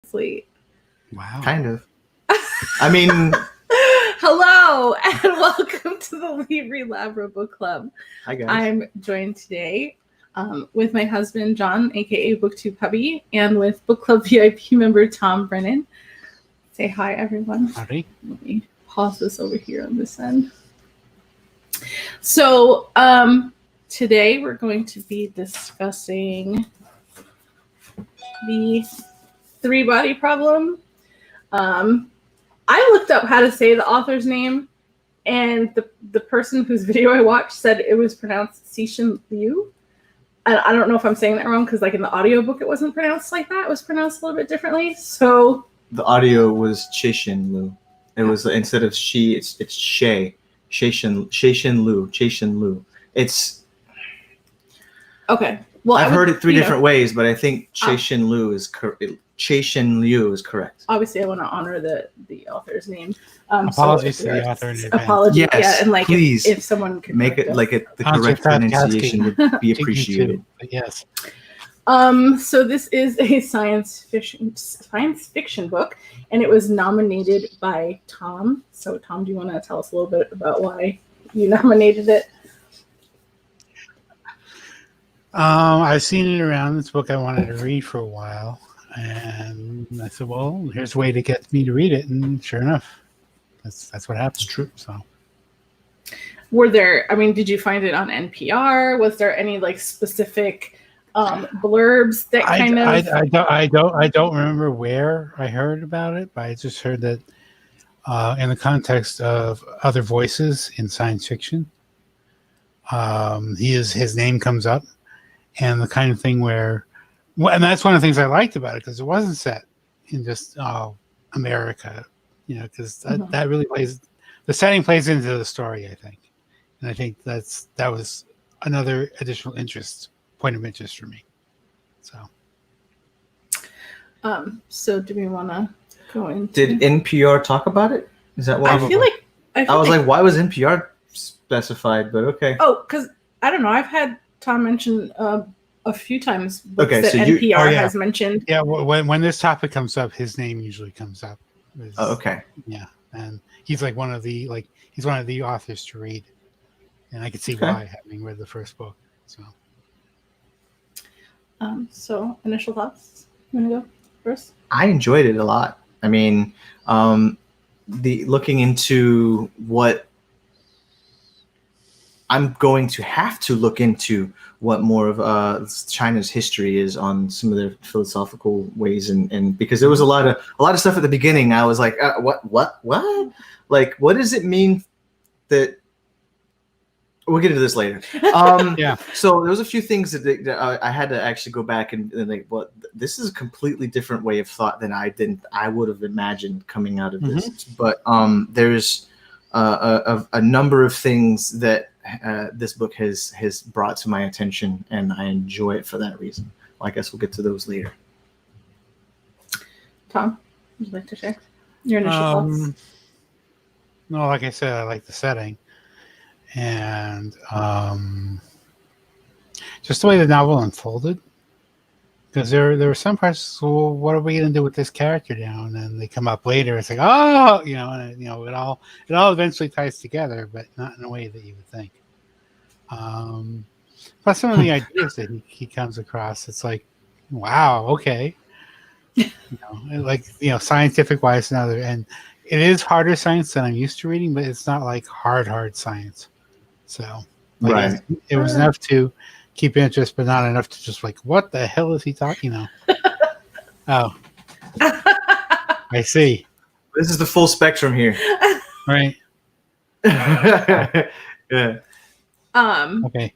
Sleep. Wow. Kind of. I mean... Hello, and welcome to the Libri Labra Book Club. Hi, guys. I'm joined today with my husband, John, a.k.a. BookTube Hubby, and with Book Club VIP member Tom Brennan. Say hi, everyone. Howdy. Let me pause this over here on this end. So, today we're going to be discussing the three-body problem. I looked up how to say the author's name, and the person whose video I watched said it was pronounced Cixin Liu. I don't know if I'm saying that wrong, because like in the audiobook it wasn't pronounced like that. It was pronounced a little bit differently. So the audio was Cixin Liu. It was instead of she, it's Shay. Cixin Liu. It's okay. Well, I've heard it three different ways, but I think Cixin Liu is correct. Cixin Liu is correct. Obviously, I want to honor the author's name. Apologies to the author in advance. Apologies, yes, yeah, and like please if someone could make it like the correct pronunciation would be appreciated. Yes. So this is a science fiction book, and it was nominated by Tom. So Tom, do you want to tell us a little bit about why you nominated it? I've seen it around. This book I wanted to read for a while, and I said, "Well, here's a way to get me to read it." And sure enough, that's what happened. It's true. So, were there? I mean, did you find it on NPR? Was there any like specific blurbs that kind of? I don't remember where I heard about it, but I just heard that in the context of other voices in science fiction, his name comes up. And the kind of thing where, and that's one of the things I liked about it, because it wasn't set in just America, because that really plays, the setting plays into the story, I think, and I think that was another additional point of interest for me. So do we want to go into? Did NPR talk about it? Is that why? I feel like I was like, why was NPR specified? But okay. Oh, because I don't know. I've had Tom mentioned a few times books that so NPR has mentioned. Yeah, when this topic comes up, his name usually comes up. Okay. Yeah, and he's like he's one of the authors to read, and I could see why, having read the first book. So initial thoughts. You want to go first? I enjoyed it a lot. I mean, looking into what. I'm going to have to look into what more of China's history is on some of their philosophical ways, and because there was a lot of stuff at the beginning. I was like, what? Like, what does it mean that? We'll get into this later. Yeah. So there was a few things that I had to actually go back and like, well, this is a completely different way of thought than I would have imagined coming out of this. But there's a number of things that this book has brought to my attention, and I enjoy it for that reason. Well, I guess we'll get to those later. Tom, would you like to share your initial thoughts? No, like I said, I like the setting, and just the way the novel unfolded. Because there were some parts. Well, what are we going to do with this character now? And then they come up later. It's like, oh, and it all eventually ties together, but not in a way that you would think. Plus, some of the ideas that he comes across, it's like, wow, okay, scientific wise, and it is harder science than I'm used to reading, but it's not like hard science. So, right, it was enough to keep interest, but not enough to just like, what the hell is he talking about? Oh, I see. This is the full spectrum here. Right. Yeah. Okay.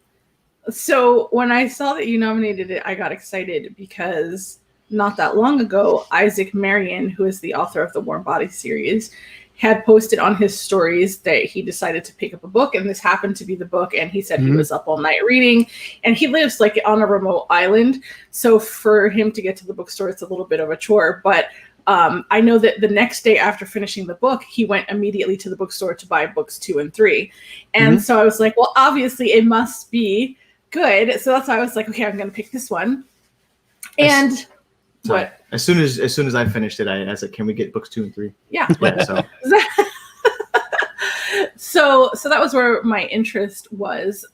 So when I saw that you nominated it, I got excited because not that long ago, Isaac Marion, who is the author of the Warm Bodies series, had posted on his stories that he decided to pick up a book, and this happened to be the book, and he said he was up all night reading, and he lives like on a remote island, so for him to get to the bookstore, it's a little bit of a chore, but I know that the next day after finishing the book, he went immediately to the bookstore to buy books 2 and 3, and so I was like, well, obviously it must be good, so that's why I was like, okay, I'm going to pick this one, and So, What? As soon as I finished it, I said, "Can we get books 2 and 3?" Yeah. Yeah. So So that was where my interest was.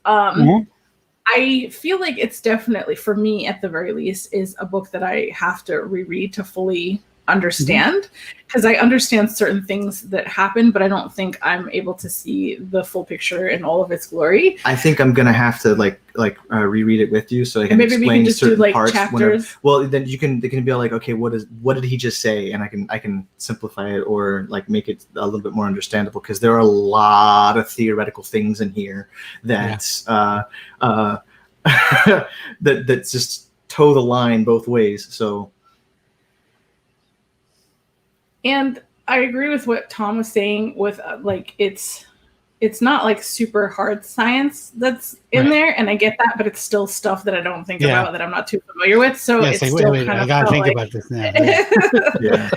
I feel like it's definitely, for me at the very least, is a book that I have to reread to fully understand, because I understand certain things that happen, but I don't think I'm able to see the full picture in all of its glory. I think I'm gonna have to reread it with you so I can Maybe we explain can just certain do like parts. chapters. Well, then they can be like, okay, what did he just say, and I can simplify it or like make it a little bit more understandable, because there are a lot of theoretical things in here that's that just toe the line both ways. So. And I agree with what Tom was saying with it's not like super hard science that's in there, and I get that, but it's still stuff that I don't think about, that I'm not too familiar with. So it's still kind of, I gotta think about this now. Yeah,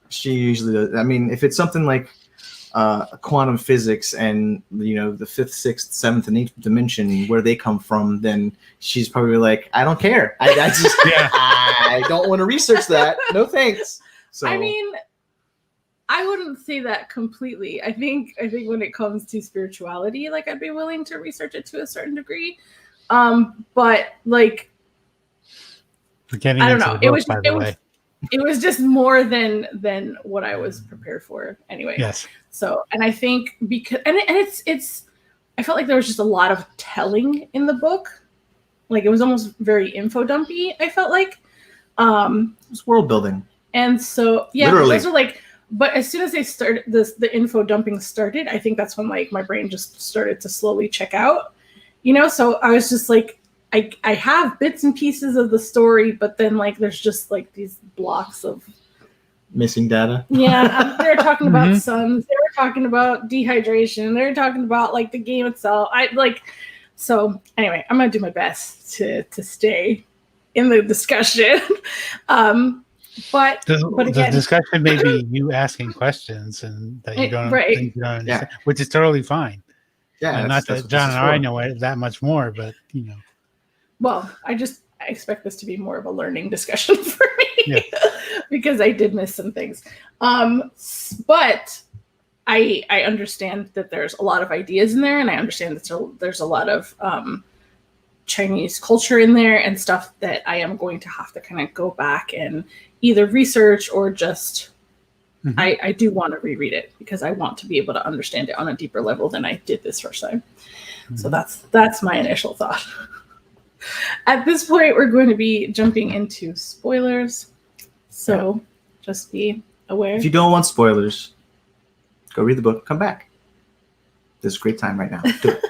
she usually does. I mean, if it's something like quantum physics and the 5th, 6th, 7th, and 8th dimension, where they come from, then she's probably like, I don't care. I just I don't want to research that. No thanks. So I mean, I wouldn't say that completely. I think when it comes to spirituality, like, I'd be willing to research it to a certain degree. But like, I don't know. It was just more than what I was prepared for anyway. Yes. So, and I think because it's I felt like there was just a lot of telling in the book. Like, it was almost very info dumpy, I felt like. It's world building. And so, literally. Those are like, but as soon as they started the info dumping started, I think that's when like my brain just started to slowly check out, so I was just like, I have bits and pieces of the story, but then like, there's just like these blocks of missing data. Yeah. They're talking about suns. They were talking about dehydration. They're talking about like the game itself. So anyway, I'm going to do my best to stay in the discussion. But again, the discussion may be you asking questions and that you don't understand, which is totally fine. Yeah, and not that John and I know it that much more, but Well, I expect this to be more of a learning discussion for me because I did miss some things. But I understand that there's a lot of ideas in there, and I understand that there's a lot of Chinese culture in there and stuff that I am going to have to kind of go back and either research or just I do want to reread it because I want to be able to understand it on a deeper level than I did this first time. So that's my initial thought. At this point, we're going to be jumping into spoilers. So just be aware. If you don't want spoilers, go read the book, come back. This is a great time right now. Do it.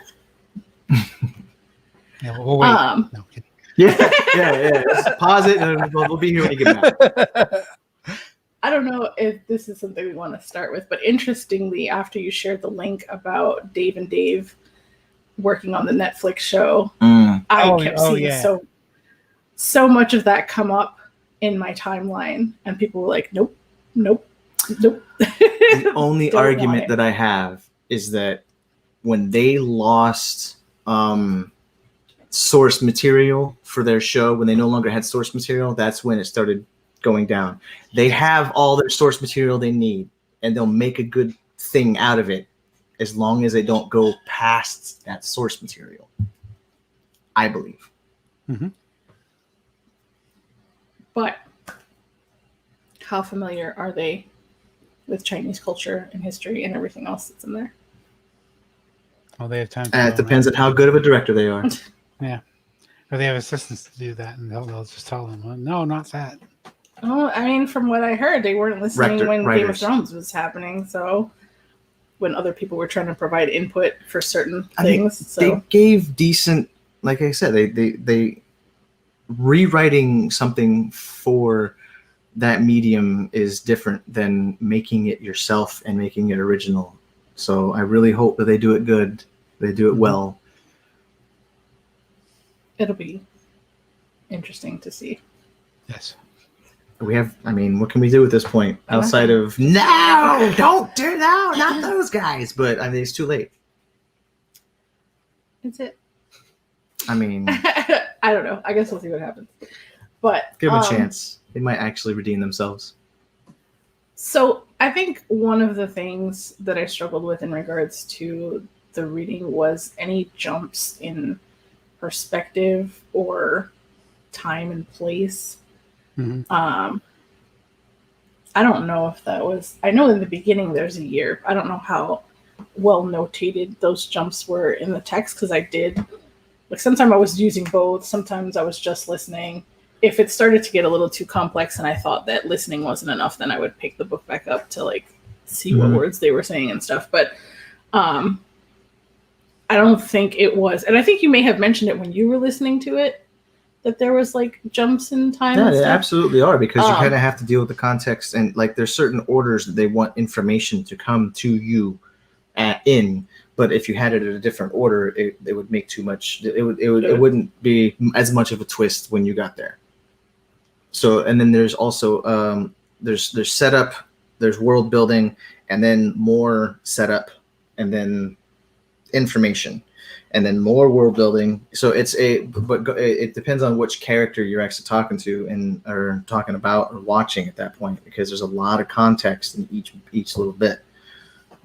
Yeah, we'll wait. No, kidding. Yeah. Just pause it, and we'll be here when you get back. I don't know if this is something we want to start with, but interestingly, after you shared the link about Dave and Dave working on the Netflix show, I kept seeing so much of that come up in my timeline, and people were like, nope. The only argument that I have is that when they lost source material for their show, when they no longer had source material, that's when it started going down. They have all their source material they need, and they'll make a good thing out of it as long as they don't go past that source material, I believe. But how familiar are they with Chinese culture and history and everything else that's in there? Well, they have time. It depends on how good of a director they are. Yeah. Or they have assistants to do that, and they'll just tell them, well, no, not that. Oh, I mean, from what I heard, they weren't listening when Game of Thrones was happening. So when other people were trying to provide input for certain things. They gave decent, like I said, they rewriting something for that medium is different than making it yourself and making it original. So I really hope that they do it good. They do it well. It'll be interesting to see. Yes. What can we do at this point outside of no, don't do no, not those guys? But I mean, it's too late. That's it. I mean, I don't know. I guess we'll see what happens. But Give them a chance. They might actually redeem themselves. So I think one of the things that I struggled with in regards to the reading was any jumps in perspective or time and place. Mhm. I don't know if that was. I know in the beginning there's a year. I don't know how well notated those jumps were in the text because I did. Like sometimes I was using both. Sometimes I was just listening. If it started to get a little too complex and I thought that listening wasn't enough, then I would pick the book back up to like see what words they were saying and stuff. But I don't think it was. And I think you may have mentioned it when you were listening to it, that there was like jumps in time. Yeah, and they stuff. absolutely are, because you kind of have to deal with the context, and like there's certain orders that they want information to come to you in. But if you had it in a different order, it would make too much. It wouldn't be as much of a twist when you got there. So, and then there's also there's setup, there's world building, and then more setup, and then information, and then more world building. So it depends on which character you're actually talking to and or talking about or watching at that point, because there's a lot of context in each little bit.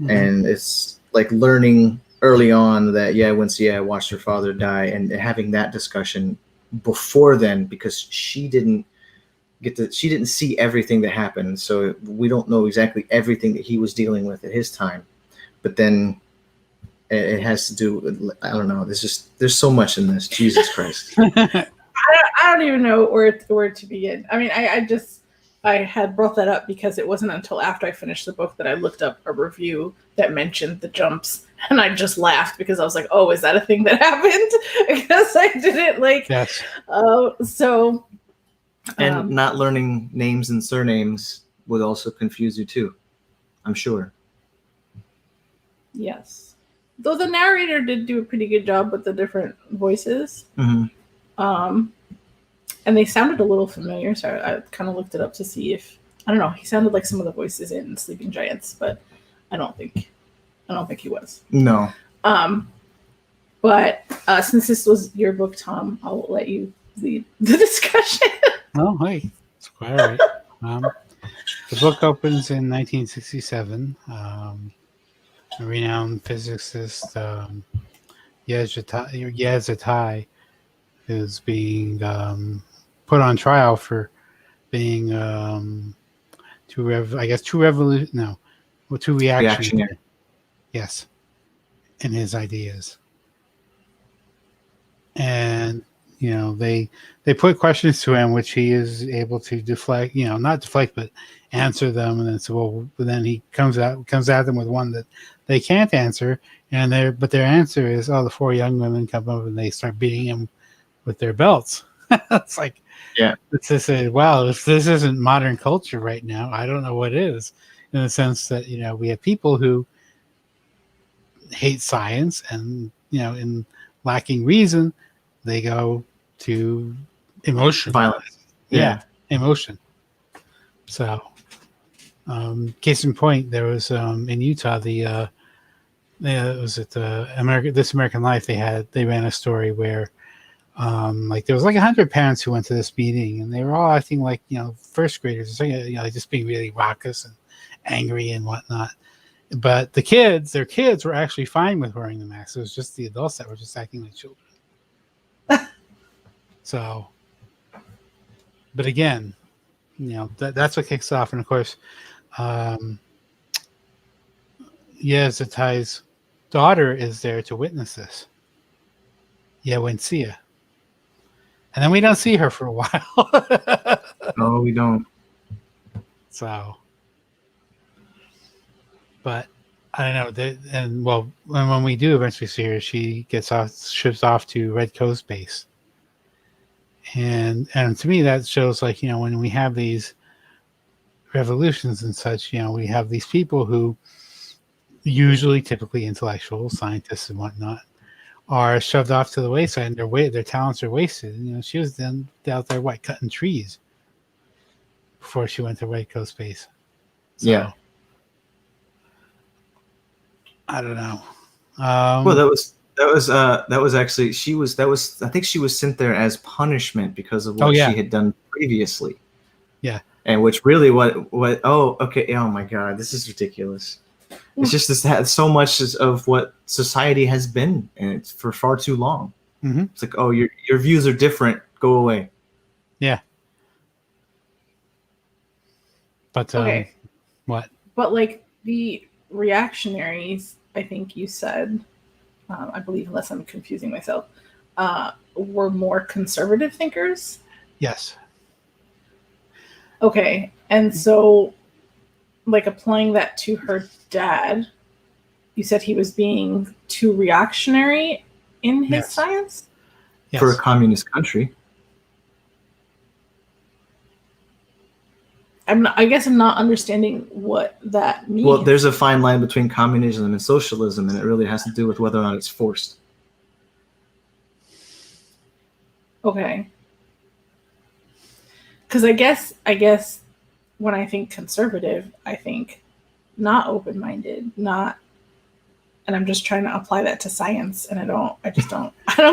And it's like learning early on that when Sia watched her father die, and having that discussion before then, because she didn't see everything that happened, so we don't know exactly everything that he was dealing with at his time. But then it has to do with, I don't know, there's so much in this. Jesus Christ. I don't even know where to begin. I mean, I had brought that up because it wasn't until after I finished the book that I looked up a review that mentioned the jumps, and I just laughed because I was like, "Oh, is that a thing that happened?" Because I didn't like. Yes. So. And not learning names and surnames would also confuse you too, I'm sure. Yes, though the narrator did do a pretty good job with the different voices. And they sounded a little familiar, so I kind of looked it up to see if, I don't know, he sounded like some of the voices in Sleeping Giants, but I don't think he was. No. But since this was your book, Tom, I'll let you lead the discussion. Oh, hey, it's quite all right. The book opens in 1967. A renowned physicist, Yazatai, is being put on trial for being too reactionary. Yes, in his ideas. And they put questions to him which he is able to deflect, not deflect, but answer them. And then then he comes at them with one that they can't answer, and their answer is, the four young women come up and they start beating him with their belts. It's like, it's just wow, if this isn't modern culture right now, I don't know what is, in the sense that we have people who hate science, and in lacking reason, they go to emotion, violence. Emotion. So case in point, there was in Utah, This American Life, they ran a story where there was like 100 parents who went to this meeting, and they were all acting like first graders, just being really raucous and angry and whatnot. But their kids were actually fine with wearing the mask. It was just the adults that were just acting like children. So, but again, that's what kicks off. And of course, Zatai's daughter is there to witness this. Wensia. And then we don't see her for a while. No, we don't. So, but I don't know. And when we do eventually see her, she ships off to Reco's base. And to me, that shows, like, when we have these revolutions and such, we have these people who typically intellectual scientists and whatnot are shoved off to the wayside, and their talents are wasted. She was then out there cutting trees before she went to Reco's base. So, I don't know. Well, that was That was actually I think she was sent there as punishment because of what she had done previously. Yeah. And which really oh my God, this is ridiculous. It's just so much of what society has been, and it's for far too long. Mm-hmm. It's like, oh, your views are different. Go away. Yeah. But okay. What? But like the reactionaries, I think you said, I believe, unless I'm confusing myself, were more conservative thinkers. Yes. Okay, and so, like applying that to her dad, you said he was being too reactionary in his science? Yes. For a communist country. I guess I'm not understanding what that means. Well, there's a fine line between communism and socialism, and it really has to do with whether or not it's forced. Okay. Because I guess when I think conservative, I think not open-minded, not, and I'm just trying to apply that to science, and I don't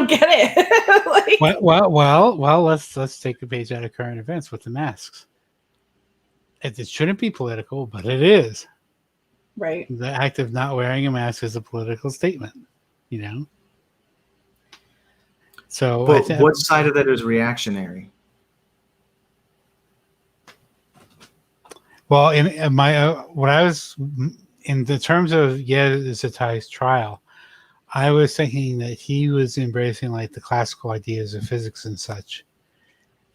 get it. Like, well, let's take a page out of current events with the masks. It shouldn't be political, but it is. Right. The act of not wearing a mask is a political statement, you know? So, but what side of that is reactionary? Well, in what I was in the terms of Zitai's trial, I was thinking that he was embracing like the classical ideas of physics and such,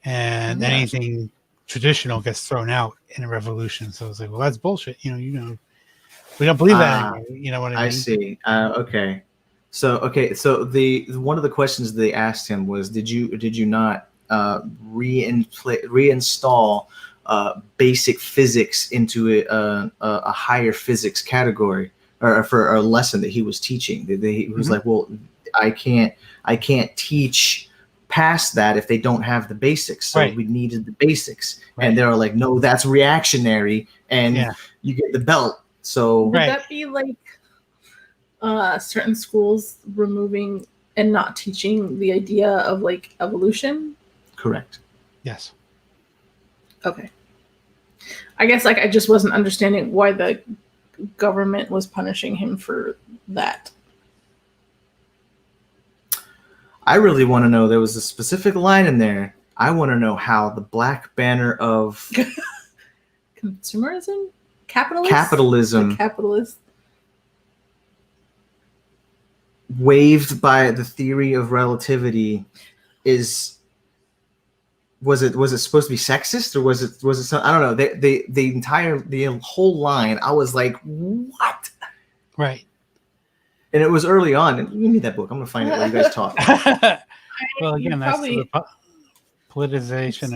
and anything traditional gets thrown out in a revolution. So I was like, well, that's bullshit. You know, we don't believe that anymore. You know what I mean? I see. Okay. So the one of the questions they asked him was, did you not reinstall basic physics into a higher physics category, or for a lesson that he was teaching? He was like, well, I can't teach past that if they don't have the basics. So we needed the basics. Right. And they were like, no, that's reactionary, and you get the belt. So would that be like certain schools removing and not teaching the idea of like evolution? Correct. Yes. Okay. I guess like I just wasn't understanding why the government was punishing him for that. I really want to know. There was a specific line in there. I want to know how the black banner of consumerism, capitalism, the capitalist, waved by the theory of relativity, was it supposed to be sexist, or was it some, I don't know. The whole line, I was like, what? Right. And it was early on. And give me that book. I'm gonna find it while you guys talk. Well, again, that's the politicization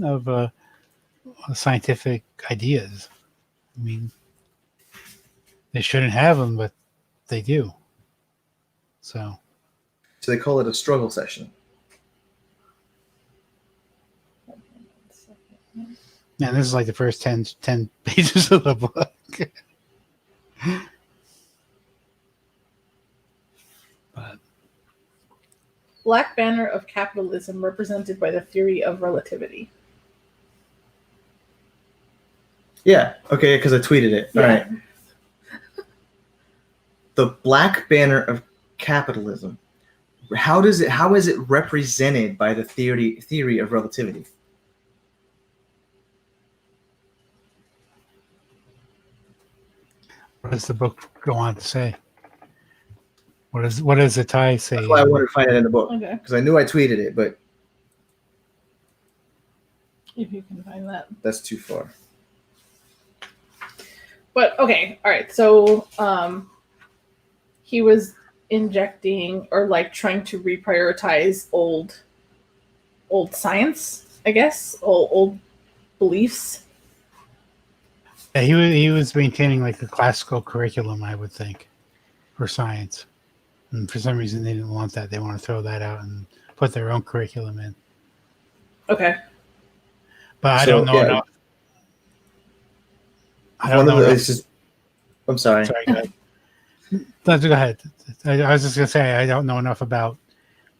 of scientific ideas. I mean, they shouldn't have them, but they do. So they call it a struggle session. And this is like the first 10 pages of the book. But black banner of capitalism represented by the theory of relativity. Yeah. Okay. Because I tweeted it. Yeah. All right. The black banner of capitalism. How is it represented by the theory of relativity? What does the book go on to say? What does Zitai say? That's why I wanted to find it in the book. Okay. Because I knew I tweeted it, but if you can find that. That's too far. But okay, all right. So he was injecting or like trying to reprioritize old science, I guess, old beliefs. Yeah, he was maintaining like a classical curriculum, I would think, for science. And for some reason, they didn't want that. They want to throw that out and put their own curriculum in. Okay. But I don't know enough. I don't know enough. I'm sorry. Sorry, go ahead. Let's go ahead. I was just gonna say I don't know enough about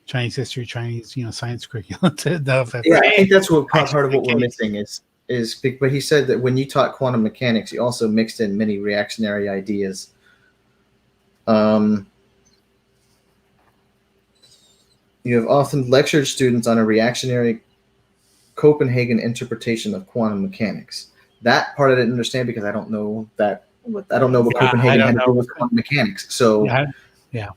Chinese history, Chinese, science curriculum to know if that's Yeah, I think that's what part of what the we're case. missing is. But he said that when you taught quantum mechanics, you also mixed in many reactionary ideas. You have often lectured students on a reactionary Copenhagen interpretation of quantum mechanics. That part I didn't understand because I don't know that. I don't know what Yeah, I Copenhagen don't had to do know. with quantum mechanics. So, Yeah.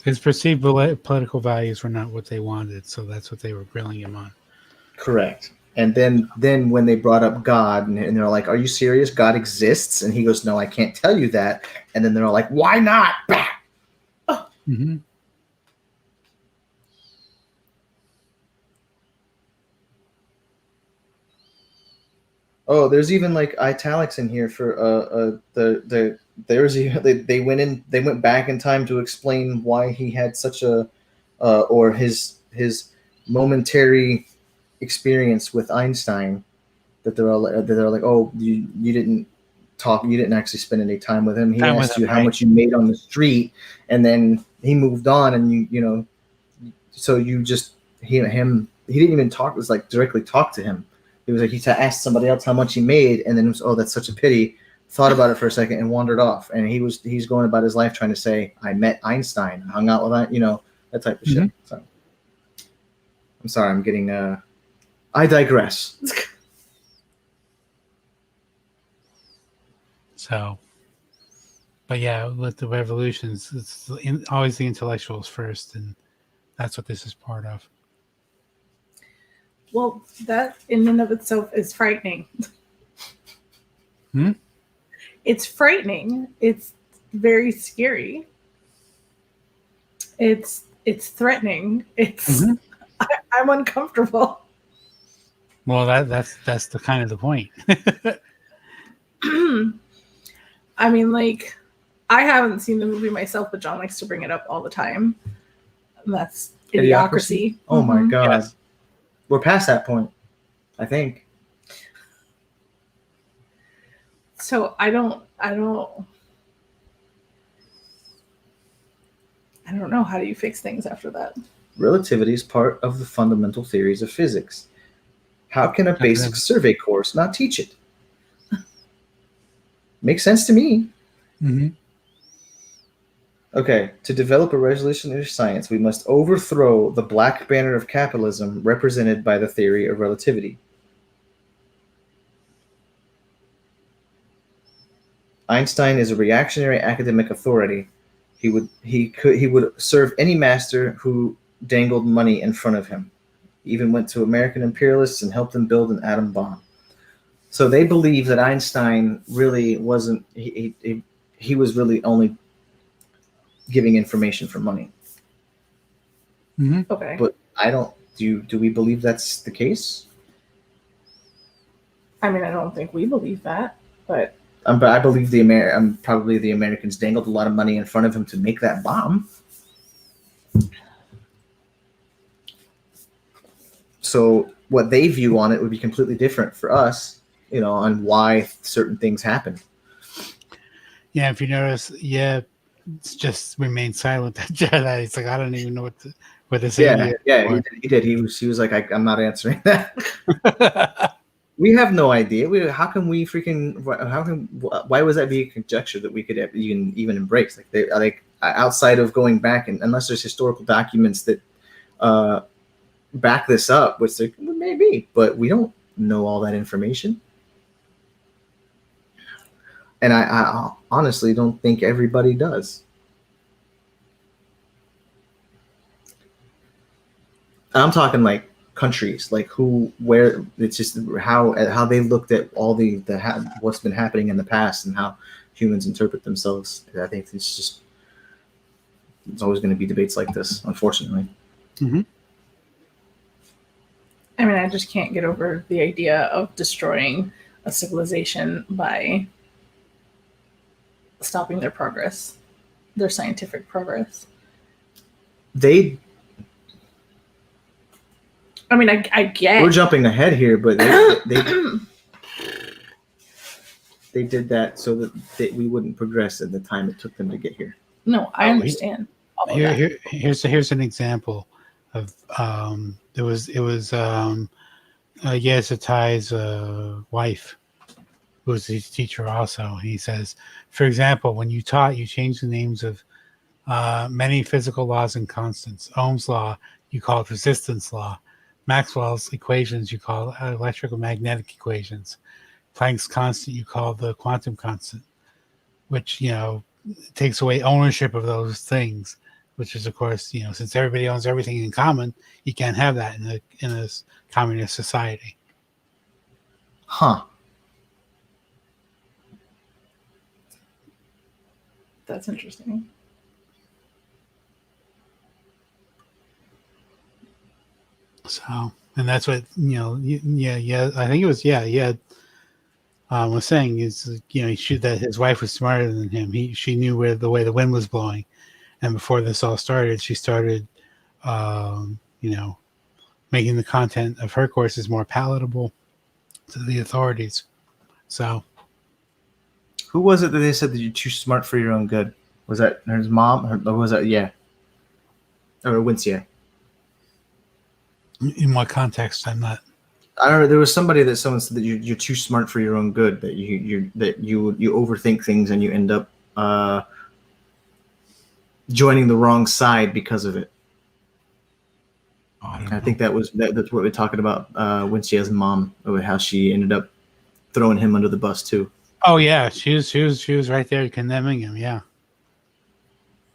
His perceived political values were not what they wanted, so that's what they were grilling him on. Correct. And then when they brought up God, and they're like, "Are you serious? God exists?" And he goes, "No, I can't tell you that." And then they're all like, "Why not?" Bah! Oh. Mm-hmm. Oh, there's even like italics in here for they went back in time to explain why he had such a or his momentary experience with Einstein, that they're like, "Oh, you didn't actually spend any time with him. He Time with asked him, you how right? much you made on the street, and then he moved on, and so you just he didn't even talk. It was like directly talk to him. It was like he asked somebody else how much he made, and then it was, oh, that's such a pity. Thought about it for a second and wandered off. And he's going about his life trying to say, I met Einstein, hung out with that type of shit. So I'm sorry, I'm getting I digress. So, but yeah, with the revolutions, it's always the intellectuals first, and that's what this is part of. Well, that in and of itself is frightening. It's frightening. It's very scary. It's threatening. It's I'm uncomfortable. Well, that's the kind of the point. I mean, like, I haven't seen the movie myself, but John likes to bring it up all the time. And that's Idiocracy. Oh my god. Yes. We're past that point, I think. So I don't know. How do you fix things after that? Relativity is part of the fundamental theories of physics. How can a basic survey course not teach it? Makes sense to me. Mm-hmm. Okay, to develop a revolutionary science, we must overthrow the black banner of capitalism represented by the theory of relativity. Einstein is a reactionary academic authority. He would serve any master who dangled money in front of him. He even went to American imperialists and helped them build an atom bomb. So they believe that Einstein really wasn't. He was really only giving information for money. Mm-hmm. Okay. But I don't. Do we believe that's the case? I mean, I don't think we believe that, but I believe probably the Americans dangled a lot of money in front of him to make that bomb. So what they view on it would be completely different for us, on why certain things happen. Yeah, if you notice, it's just remained silent. That he's like, I don't even know what to say. Yeah, he did. He was like, I'm not answering that. We have no idea. Why was that be a conjecture that we could even embrace? Like outside of going back, and unless there's historical documents that back this up, which there may be, but we don't know all that information. And I honestly don't think everybody does. I'm talking like countries, like where it's just how they looked at all what's been happening in the past and how humans interpret themselves. I think it's always going to be debates like this, unfortunately. Mm-hmm. I mean, I just can't get over the idea of destroying a civilization by stopping their progress, their scientific progress. I mean, I get. We're jumping ahead here, but they did that so that we wouldn't progress in the time it took them to get here. No, I understand. Here's an example of it was Yazatai's wife, who was his teacher also. He says, for example, when you taught, you changed the names of many physical laws and constants. Ohm's law, you call it resistance law. Maxwell's equations, you call electrical magnetic equations. Planck's constant, you call the quantum constant, which, takes away ownership of those things, which is, of course, since everybody owns everything in common, you can't have that in a communist society. Huh. That's interesting. So, and that's what, I think it was, was saying is, that his wife was smarter than him. She knew the way the wind was blowing. And before this all started, she started, making the content of her courses more palatable to the authorities. So. Who was it that they said that you're too smart for your own good? Was that his mom? Or was that, yeah. Or Wincia? In what context? I'm not. I don't know. There was somebody that someone said that you're too smart for your own good. That you overthink things and you end up joining the wrong side because of it. I think that's what we're talking about. Wincia's mom, or how she ended up throwing him under the bus too. Oh yeah, she was right there condemning him. Yeah,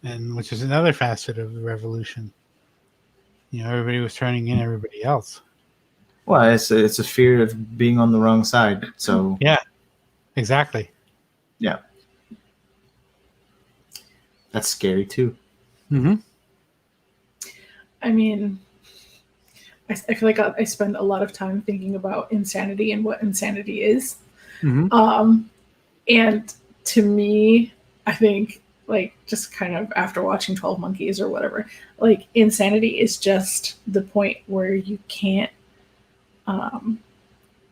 and which is another facet of the revolution. Everybody was turning in everybody else. Well, it's a fear of being on the wrong side. So yeah, exactly. Yeah, that's scary too. Mm-hmm. I mean, I feel like I spend a lot of time thinking about insanity and what insanity is. Mm-hmm. And to me, I think, like, just kind of after watching 12 Monkeys or whatever, like, insanity is just the point where you can't,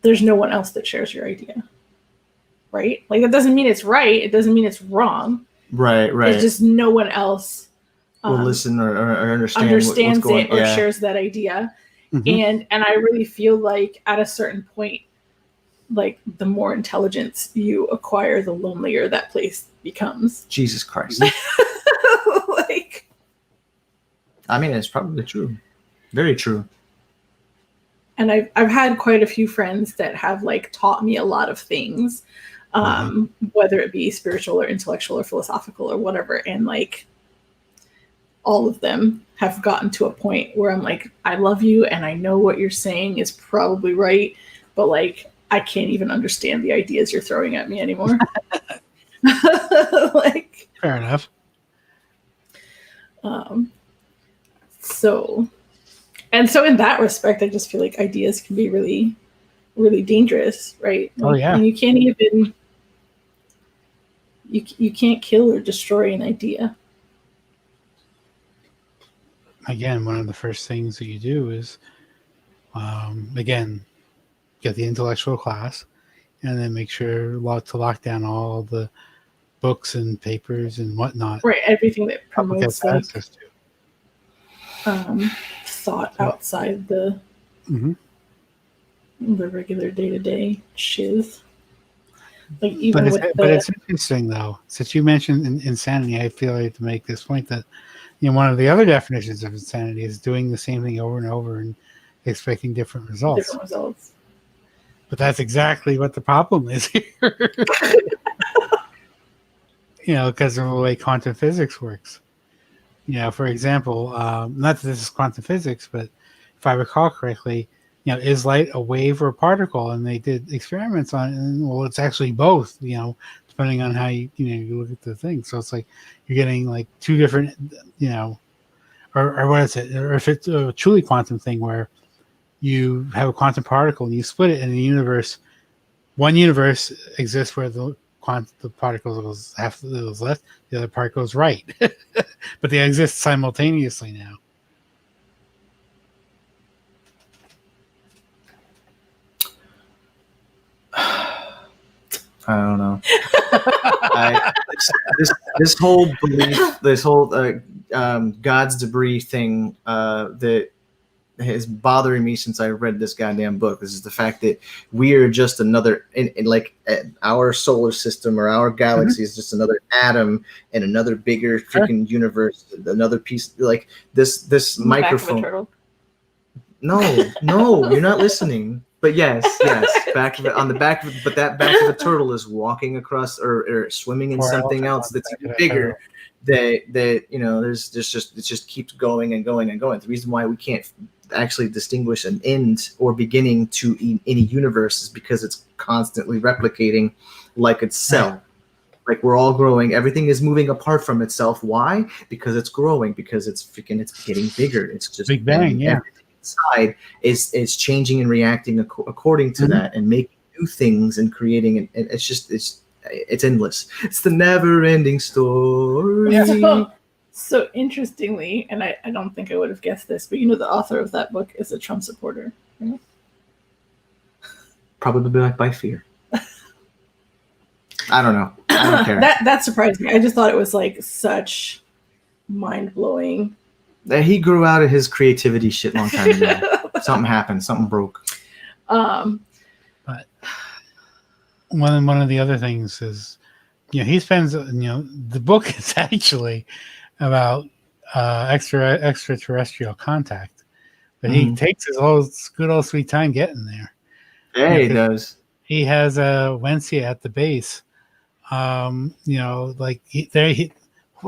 there's no one else that shares your idea, right? Like, that doesn't mean it's right. It doesn't mean it's wrong. Right. It's just no one else will listen or understands what's going, it or shares that idea. Mm-hmm. And I really feel like at a certain point, like, the more intelligence you acquire, the lonelier that place becomes. Jesus Christ. Like, I mean, it's probably true. Very true. And I've had quite a few friends that have, like, taught me a lot of things, whether it be spiritual or intellectual or philosophical or whatever. And, like, all of them have gotten to a point where I'm like, I love you and I know what you're saying is probably right, but, like, I can't even understand the ideas you're throwing at me anymore. Like, fair enough. So in that respect, I just feel like ideas can be really, really dangerous, right? Like, oh yeah. And you can't even you can't kill or destroy an idea. Again, one of the first things that you do is, again, get the intellectual class, and then make sure to lock down all the books and papers and whatnot. Right, everything that promotes, like, access to. Thought outside the regular day-to-day shiz. Like, even but it's interesting though, since you mentioned insanity, I feel like to make this point that one of the other definitions of insanity is doing the same thing over and over and expecting different results. But that's exactly what the problem is here. Because of the way quantum physics works. For example, not that this is quantum physics, but if I recall correctly, is light a wave or a particle? And they did experiments on it, and well, it's actually both, depending on how you look at the thing. So it's like you're getting like two different, or what is it? Or if it's a truly quantum thing where you have a quantum particle and you split it in the universe, one universe exists where the particle goes half goes left, the other part goes right. But they exist simultaneously now. I don't know. This whole belief, this whole God's debris thing that is bothering me since I read this goddamn book. This is the fact that we are just another, our solar system or our galaxy is just another atom in another bigger freaking universe. Another piece, like this microphone. Back of a turtle. No, you're not listening. But yes, back of it, on the back of it, but that back of a turtle is walking across or swimming in something else that's even bigger. That there's just it just keeps going and going and going. The reason why we can't actually distinguish an end or beginning to any universe is because it's constantly replicating like itself. Right. Like we're all growing. Everything is moving apart from itself. Why? Because it's growing. Because it's getting bigger. It's just Big Bang. Yeah. Everything inside is changing and reacting according to that and making new things and creating. And it's endless. It's the never-ending story. Yeah. So interestingly, and I don't think I would have guessed this, but the author of that book is a Trump supporter. Right? Probably by fear. I don't know. I don't care. That surprised me. I just thought it was like such mind-blowing. He grew out of his creativity shit long time ago. Something happened. Something broke. But one of the other things is, he spends, the book is actually about extraterrestrial contact, but he takes his good old sweet time getting there. Yeah, he does. He has a Wensia at the base. What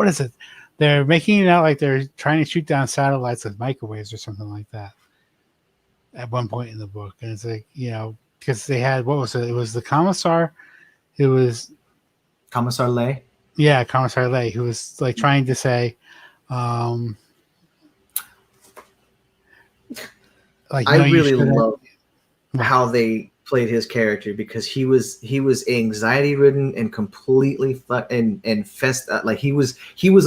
is it? They're making it out like they're trying to shoot down satellites with microwaves or something like that at one point in the book. And it's like, because they had, what was it? It was the Commissar. It was Commissar Lay. Yeah, Commissar Lay, who was like trying to say, I really love how they played his character, because he was anxiety ridden and completely like he was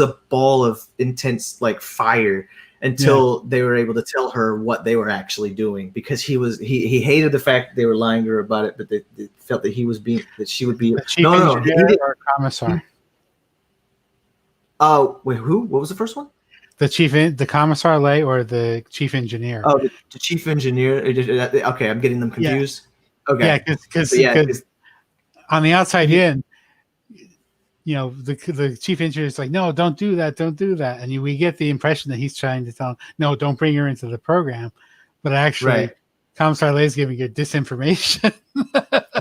a ball of intense like fire until they were able to tell her what they were actually doing, because he hated the fact that they were lying to her about it, but they felt that she would be or Commissar. Oh, wait, who? What was the first one? The Commissar Lay or the chief engineer? Oh, the chief engineer. Okay, I'm getting them confused. Yeah. Okay. Yeah, because on the outside in, the chief engineer is like, no, don't do that, and we get the impression that he's trying to tell him, no, don't bring her into the program, but actually, Commissar Lay is giving you disinformation.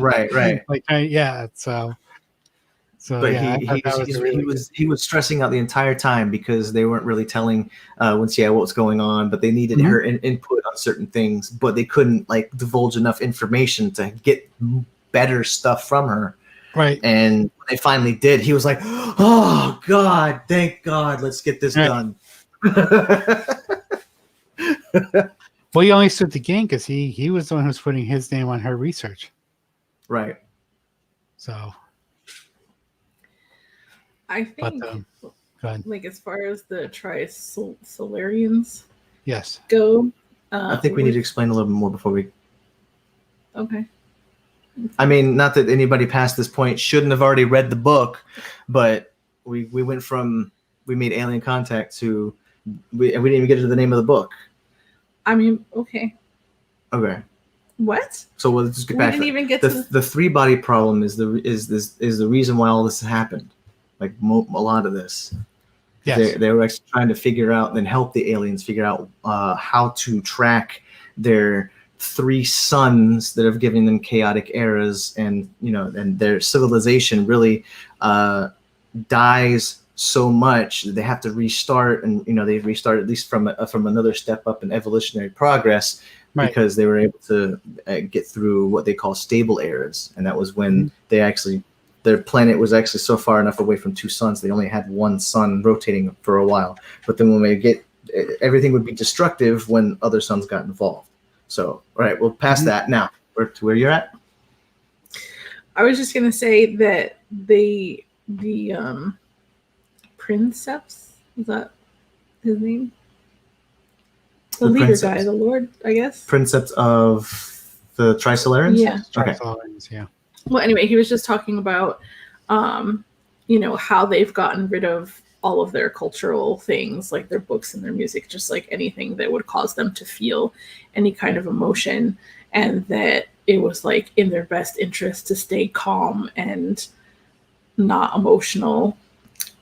right. But he was stressing out the entire time because they weren't really telling Wensia what was going on, but they needed her input on certain things, but they couldn't like divulge enough information to get better stuff from her. Right. And when they finally did, he was like, "Oh God, thank God, let's get this done." Well, he only stood to gain because he was the one who was putting his name on her research. Right. So. I think, go ahead. like, as far as the Solarians go, I think we need to explain a little bit more before we. Okay. I mean, not that anybody past this point shouldn't have already read the book, but we went from we made alien contact to we didn't even get to the name of the book. I mean, okay. Okay. What? So let's just get back. Didn't even get the three body problem is the reason why all this happened. Like a lot of this, they were actually trying to figure out and help the aliens figure out how to track their three suns that have given them chaotic eras, and and their civilization really dies so much that they have to restart, and they restart at least from another step up in evolutionary progress, because they were able to get through what they call stable eras, and that was when they actually. Their planet was actually so far enough away from two suns, they only had one sun rotating for a while. But then when everything would be destructive when other suns got involved. So, all right, we'll pass that now. To where you're at? I was just gonna say that the Princeps, is that his name? The leader Princeps. Guy, the Lord, I guess. Princeps of the Trisolarians? Yeah. Trisolarians, yeah. Well, anyway, he was just talking about, how they've gotten rid of all of their cultural things, like their books and their music, just like anything that would cause them to feel any kind of emotion, and that it was like in their best interest to stay calm and not emotional.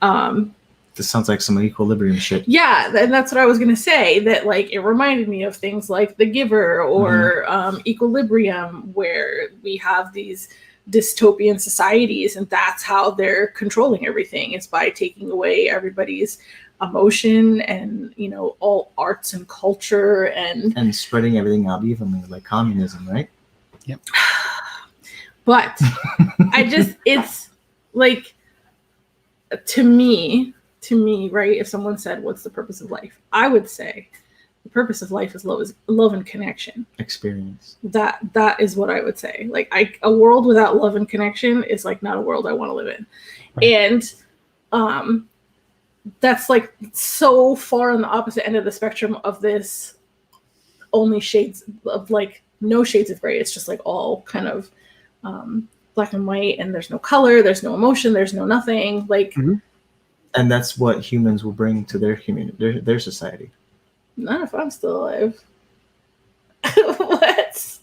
This sounds like some equilibrium shit. Yeah, and that's what I was going to say, that like it reminded me of things like The Giver or Equilibrium, where we have these dystopian societies, and that's how they're controlling everything, is by taking away everybody's emotion and all arts and culture and spreading everything out evenly, like communism, right? Yep. But it's like, to me, right, if someone said, what's the purpose of life, I would say the purpose of life is love and connection. Experience. That is what I would say. Like, a world without love and connection is like not a world I want to live in. Right. And that's like so far on the opposite end of the spectrum of this only shades of like no shades of gray. It's just like all kind of black and white, and there's no color, there's no emotion, there's no nothing. Like, and that's what humans will bring to their community, their society. Not if I'm still alive. What?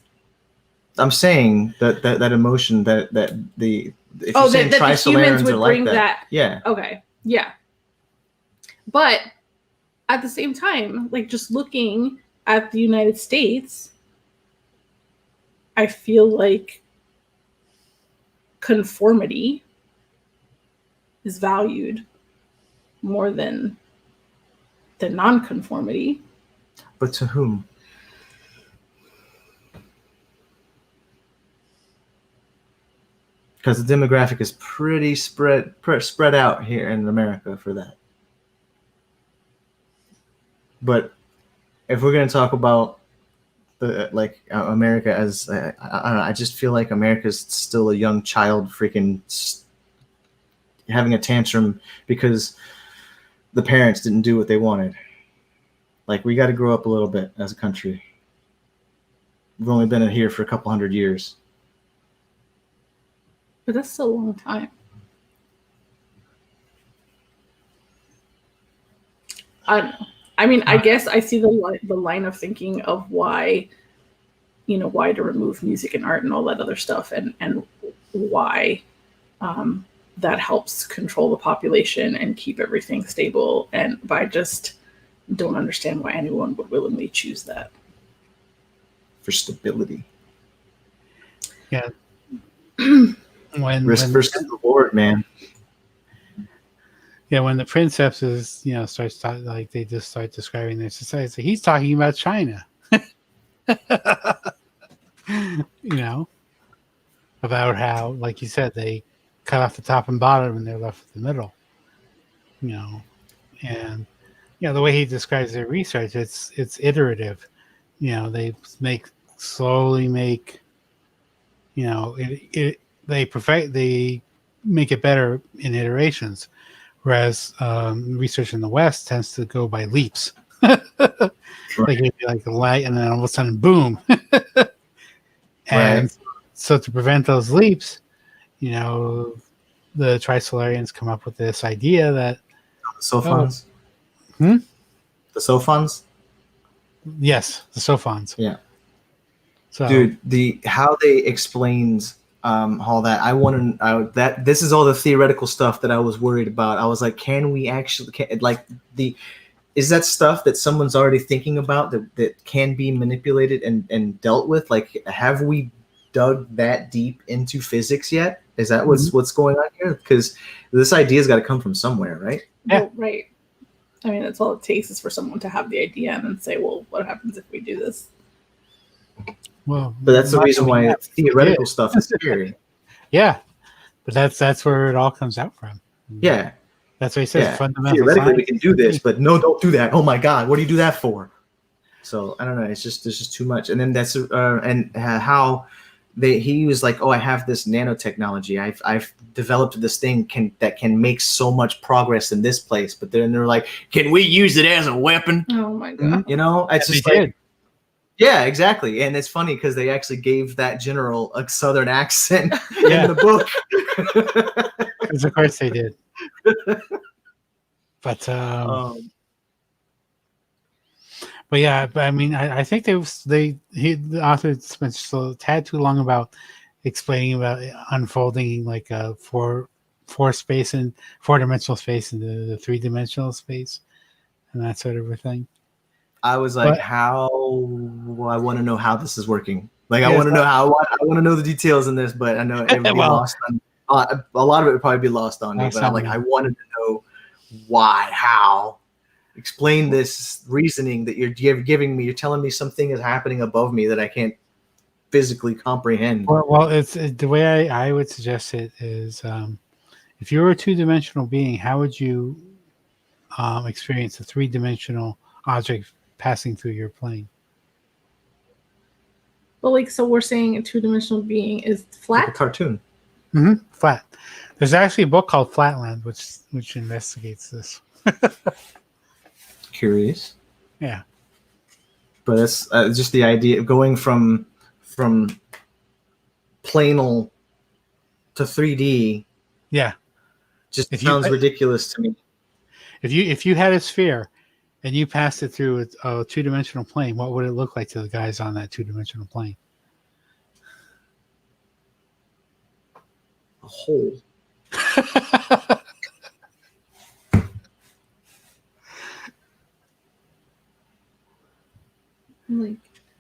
I'm saying that emotion that the if that the humans would bring like that. Yeah. Okay. Yeah. But at the same time, like, just looking at the United States, I feel like conformity is valued more than the non-conformity. But to whom? Because the demographic is pretty spread out here in America for that. But if we're going to talk about America as I don't know, I just feel like America's still a young child, freaking having a tantrum because the parents didn't do what they wanted. Like, we got to grow up a little bit as a country. We've only been here for a couple hundred years. But that's still a long time. I don't know. I mean, I guess I see the line of thinking of why to remove music and art and all that other stuff, and why that helps control the population and keep everything stable. But I just don't understand why anyone would willingly choose that. For stability. Yeah. Risk versus reward, man. Yeah, when the princesses, they just start describing their society. So he's talking about China. About how, like you said, they cut off the top and bottom and they're left with the middle. And the way he describes their research, it's iterative. They slowly make, they make it better in iterations. Whereas research in the West tends to go by leaps. Like it'd be like a light, and then all of a sudden, boom. And so to prevent those leaps, the Trisolarians come up with this idea that the Sophons. The Sophons? Yes, the Sophons. Yeah. So, dude, how they explained all that, that this is all the theoretical stuff that I was worried about. I was like, can we actually is that stuff that someone's already thinking about that can be manipulated and dealt with? Like, have we dug that deep into physics yet? Is that what's going on here? Because this idea's got to come from somewhere, right? Yeah. Well, right. I mean, that's all it takes is for someone to have the idea and then say, well, what happens if we do this? Well, but that's the reason why theoretical stuff is scary. Yeah, but that's where it all comes out from. Yeah, that's what he says. Fundamental theoretically, science. we can do this, but no, don't do that. Oh my God, what do you do that for? So I don't know. It's just there's just too much. And then that's how he was like, oh, I have this nanotechnology. I've developed this thing that can make so much progress in this place. But then they're like, can we use it as a weapon? Oh my God. It's just like. Yeah, exactly. And it's funny because they actually gave that general a southern accent in the book. Because of course they did. But yeah, but I mean, I think the author spent just a tad too long about explaining about unfolding like a four-dimensional space into the three-dimensional space and that sort of a thing. I was like, I want to know how this is working. Like, I want to know I want to know the details in this, but I know it would be lost on a lot of it would probably be lost on me. But I'm like, I wanted to know why, how. Explain this reasoning that you're giving me. You're telling me something is happening above me that I can't physically comprehend. Well, it's the way I would suggest it is, if you were a two-dimensional being, how would you experience a three-dimensional object passing through your plane? Well, like, so we're saying a two-dimensional being is flat? Like a cartoon. Mm-hmm. Flat. There's actually a book called Flatland, which investigates this. Curious. Yeah. But it's just the idea of going from planal to 3D. Yeah. Just sounds ridiculous to me. If you had a sphere and you passed it through a two-dimensional plane, what would it look like to the guys on that two-dimensional plane? A hole.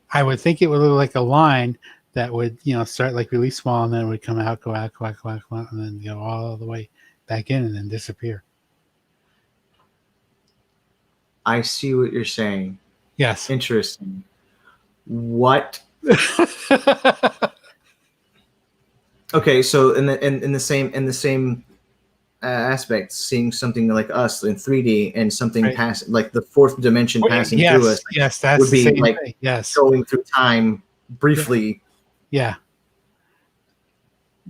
I would think it would look like a line that would, start like really small and then it would come out, go out, and then go all the way back in and then disappear. I see what you're saying. Yes. Interesting. What? Okay, so in the same aspect, seeing something like us in 3D and something pass like the fourth dimension passing through us. Yes, that's would be the same like thing. Yes, going through time briefly. Yeah.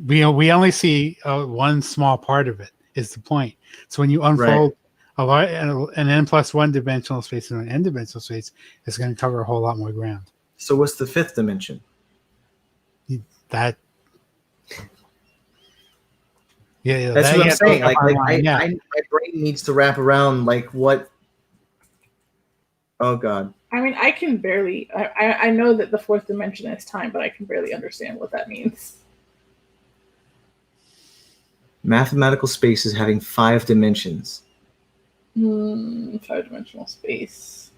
We only see one small part of it. Is the point? So when you unfold an n+1 dimensional space and an n dimensional space, it's going to cover a whole lot more ground. So what's the fifth dimension? That's what I'm saying. Like my brain needs to wrap around like what. Oh God. I mean, I can barely. I know that the fourth dimension is time, but I can barely understand what that means. Mathematical spaces having 5 dimensions. 5-dimensional space.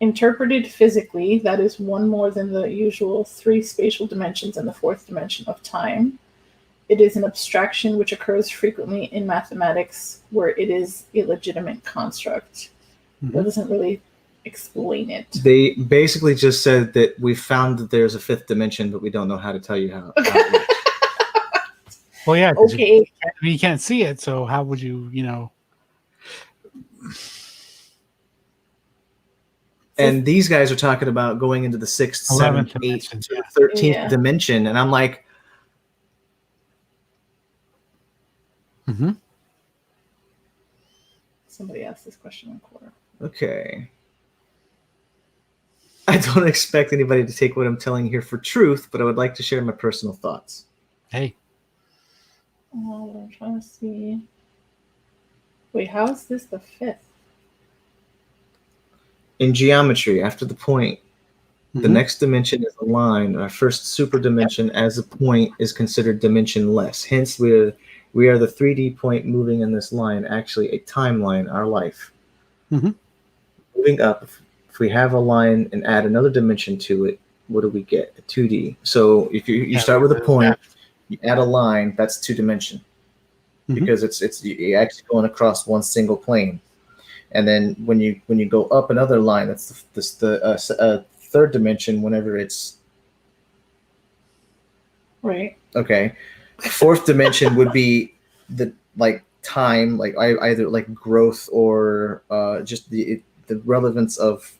Interpreted physically, that is one more than the usual 3 spatial dimensions and the fourth dimension of time. It is an abstraction which occurs frequently in mathematics where it is a legitimate construct. Mm-hmm. That doesn't really explain it. They basically just said that we found that there's a 5th dimension, but we don't know how to tell you how it works. Well, yeah. Okay. You can't see it, so how would you, And these guys are talking about going into the 6th, 7th, 8th, 13th dimension, and I'm like, Somebody asked this question in quarter. Okay. I don't expect anybody to take what I'm telling here for truth, but I would like to share my personal thoughts. Hey. Oh, I'm trying to see. Wait, how is this the 5th? In geometry, after the point, the next dimension is a line. Our first super dimension as a point is considered dimensionless. Hence, we are the 3D point moving in this line, actually a timeline, our life. Moving up, if we have a line and add another dimension to it, what do we get? A 2D. So if you start with a point, you add a line, that's 2-dimension. Because it's you're actually going across one single plane. And then when you go up another line, that's the third dimension whenever it's right. Okay. Fourth dimension would be the time, like either like growth or just the relevance of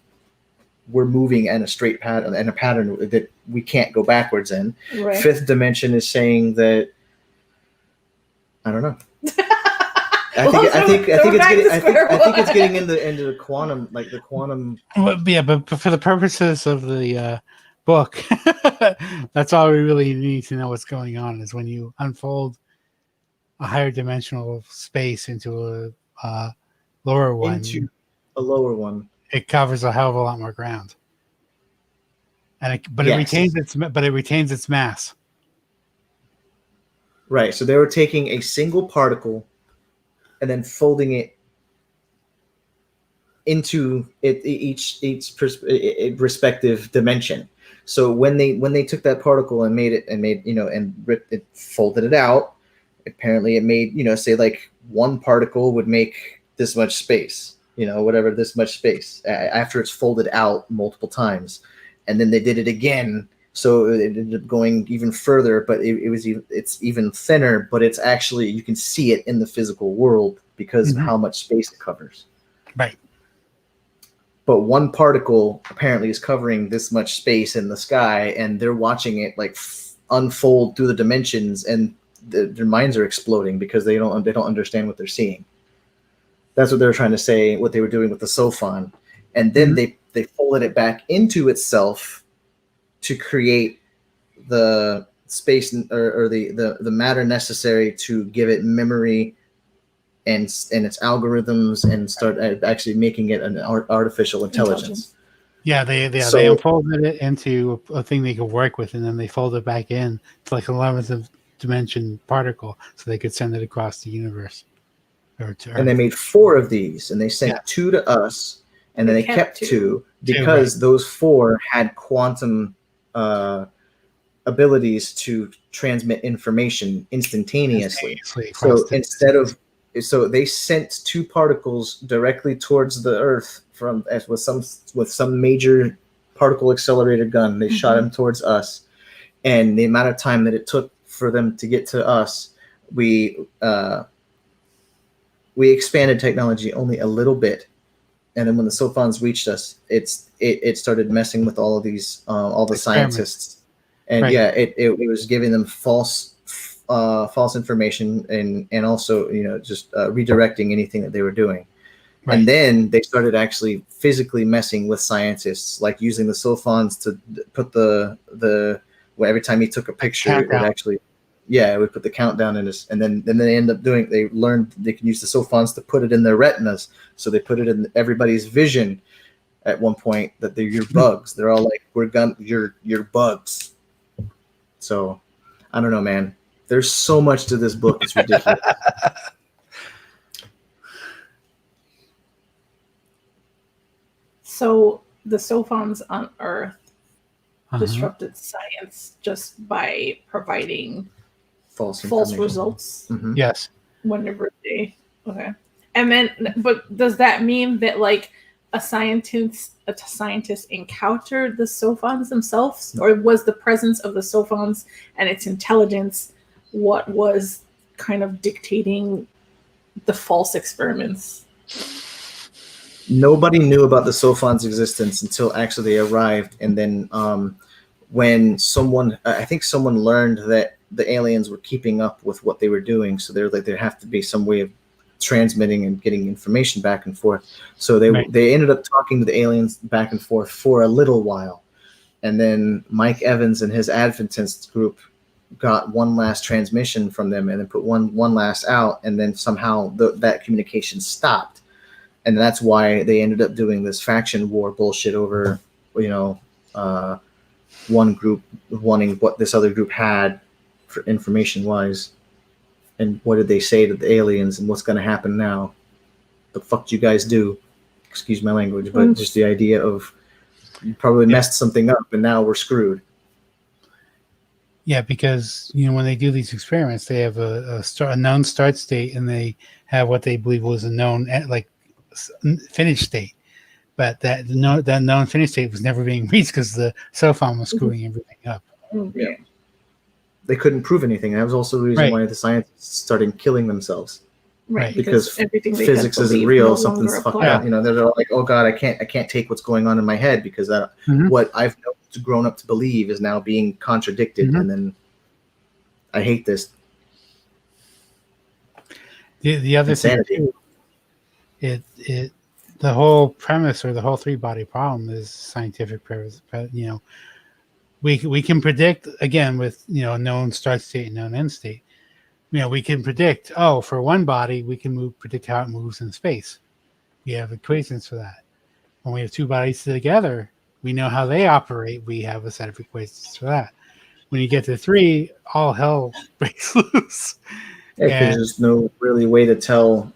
we're moving in a straight pattern and a pattern that we can't go backwards in. Right. Fifth dimension is saying that I don't know. I think it's getting into the quantum, like the quantum. Well, yeah, but for the purposes of the book, that's all we really need to know what's going on is when you unfold a higher dimensional space into a lower one. Into a lower one. It covers a hell of a lot more ground, and it retains its mass. Right. So they were taking a single particle and then folding it into each respective dimension. So when they took that particle and ripped it, folded it out, apparently it made, say like one particle would make this much space, this much space after it's folded out multiple times. And then they did it again. So it ended up going even further, but it's even thinner, but it's actually, you can see it in the physical world because of how much space it covers. Right. But one particle apparently is covering this much space in the sky, and they're watching it like unfold through the dimensions, and their minds are exploding because they don't understand what they're seeing. That's what they were trying to say, what they were doing with the Sophon. And then they folded it back into itself to create the space or the matter necessary to give it memory and its algorithms and start actually making it an artificial intelligence. Yeah, they unfolded it into a thing they could work with, and then they folded it back in to like 11th dimension particle so they could send it across the universe. And they made 4 of these, and they sent 2 to us, and then they kept 2 because those 4 had quantum abilities to transmit information instantaneously. So they sent 2 particles directly towards the Earth with some major particle accelerator gun. They shot them towards us, and the amount of time that it took for them to get to us, we expanded technology only a little bit. And then when the Sophons reached us, it started messing with all of these all the scientists, and it was giving them false information and also just redirecting anything that they were doing. Right. And then they started actually physically messing with scientists, like using the Sophons to put every time he took a picture, it would actually it would put the countdown in his, and then they end up they learned they can use the Sophons to put it in their retinas. So they put it in everybody's vision at one point that they're your bugs. They're all like, you're bugs. So I don't know, man. There's so much to this book. It's ridiculous. So the Sophons on Earth disrupted science just by providing false results. Mm-hmm. Yes. Whenever and then, but does that mean that like a scientist encountered the Sophons themselves, or was the presence of the Sophons and its intelligence what was kind of dictating the false experiments? Nobody knew about the Sophons' existence until actually they arrived, and then when I think someone learned that the aliens were keeping up with what they were doing, so they're like, there have to be some way of transmitting and getting information back and forth. So they ended up talking to the aliens back and forth for a little while, and then Mike Evans and his Adventist group got one last transmission from them, and then put one last out, and then somehow that communication stopped. And that's why they ended up doing this faction war bullshit over, one group wanting what this other group had for information wise. And what did they say to the aliens, and what's going to happen now? The fuck do you guys do? Excuse my language, but just the idea of you probably messed something up and now we're screwed. Yeah, because when they do these experiments, they have a known start state, and they have what they believe was a known finished state, but that known finished state was never being reached because the Sophon was screwing everything up. Yeah, they couldn't prove anything. That was also the reason why the scientists started killing themselves. Right, because physics isn't real. Something's fucked up. They're all like, "Oh God, I can't take what's going on in my head because what I've grown up to believe is now being contradicted, and then I hate this." The other Insanity. thing too, the whole premise or the whole three-body problem is scientific premise. You know, we can predict, again, with, you know, known start state and known end state. You know, we can predict, for one body we can predict how it moves in space. We have equations for that. When we have two bodies together, we know how they operate. We have a set of equations for that. When you get to three, all hell breaks loose. Yeah, because there's no really way to tell.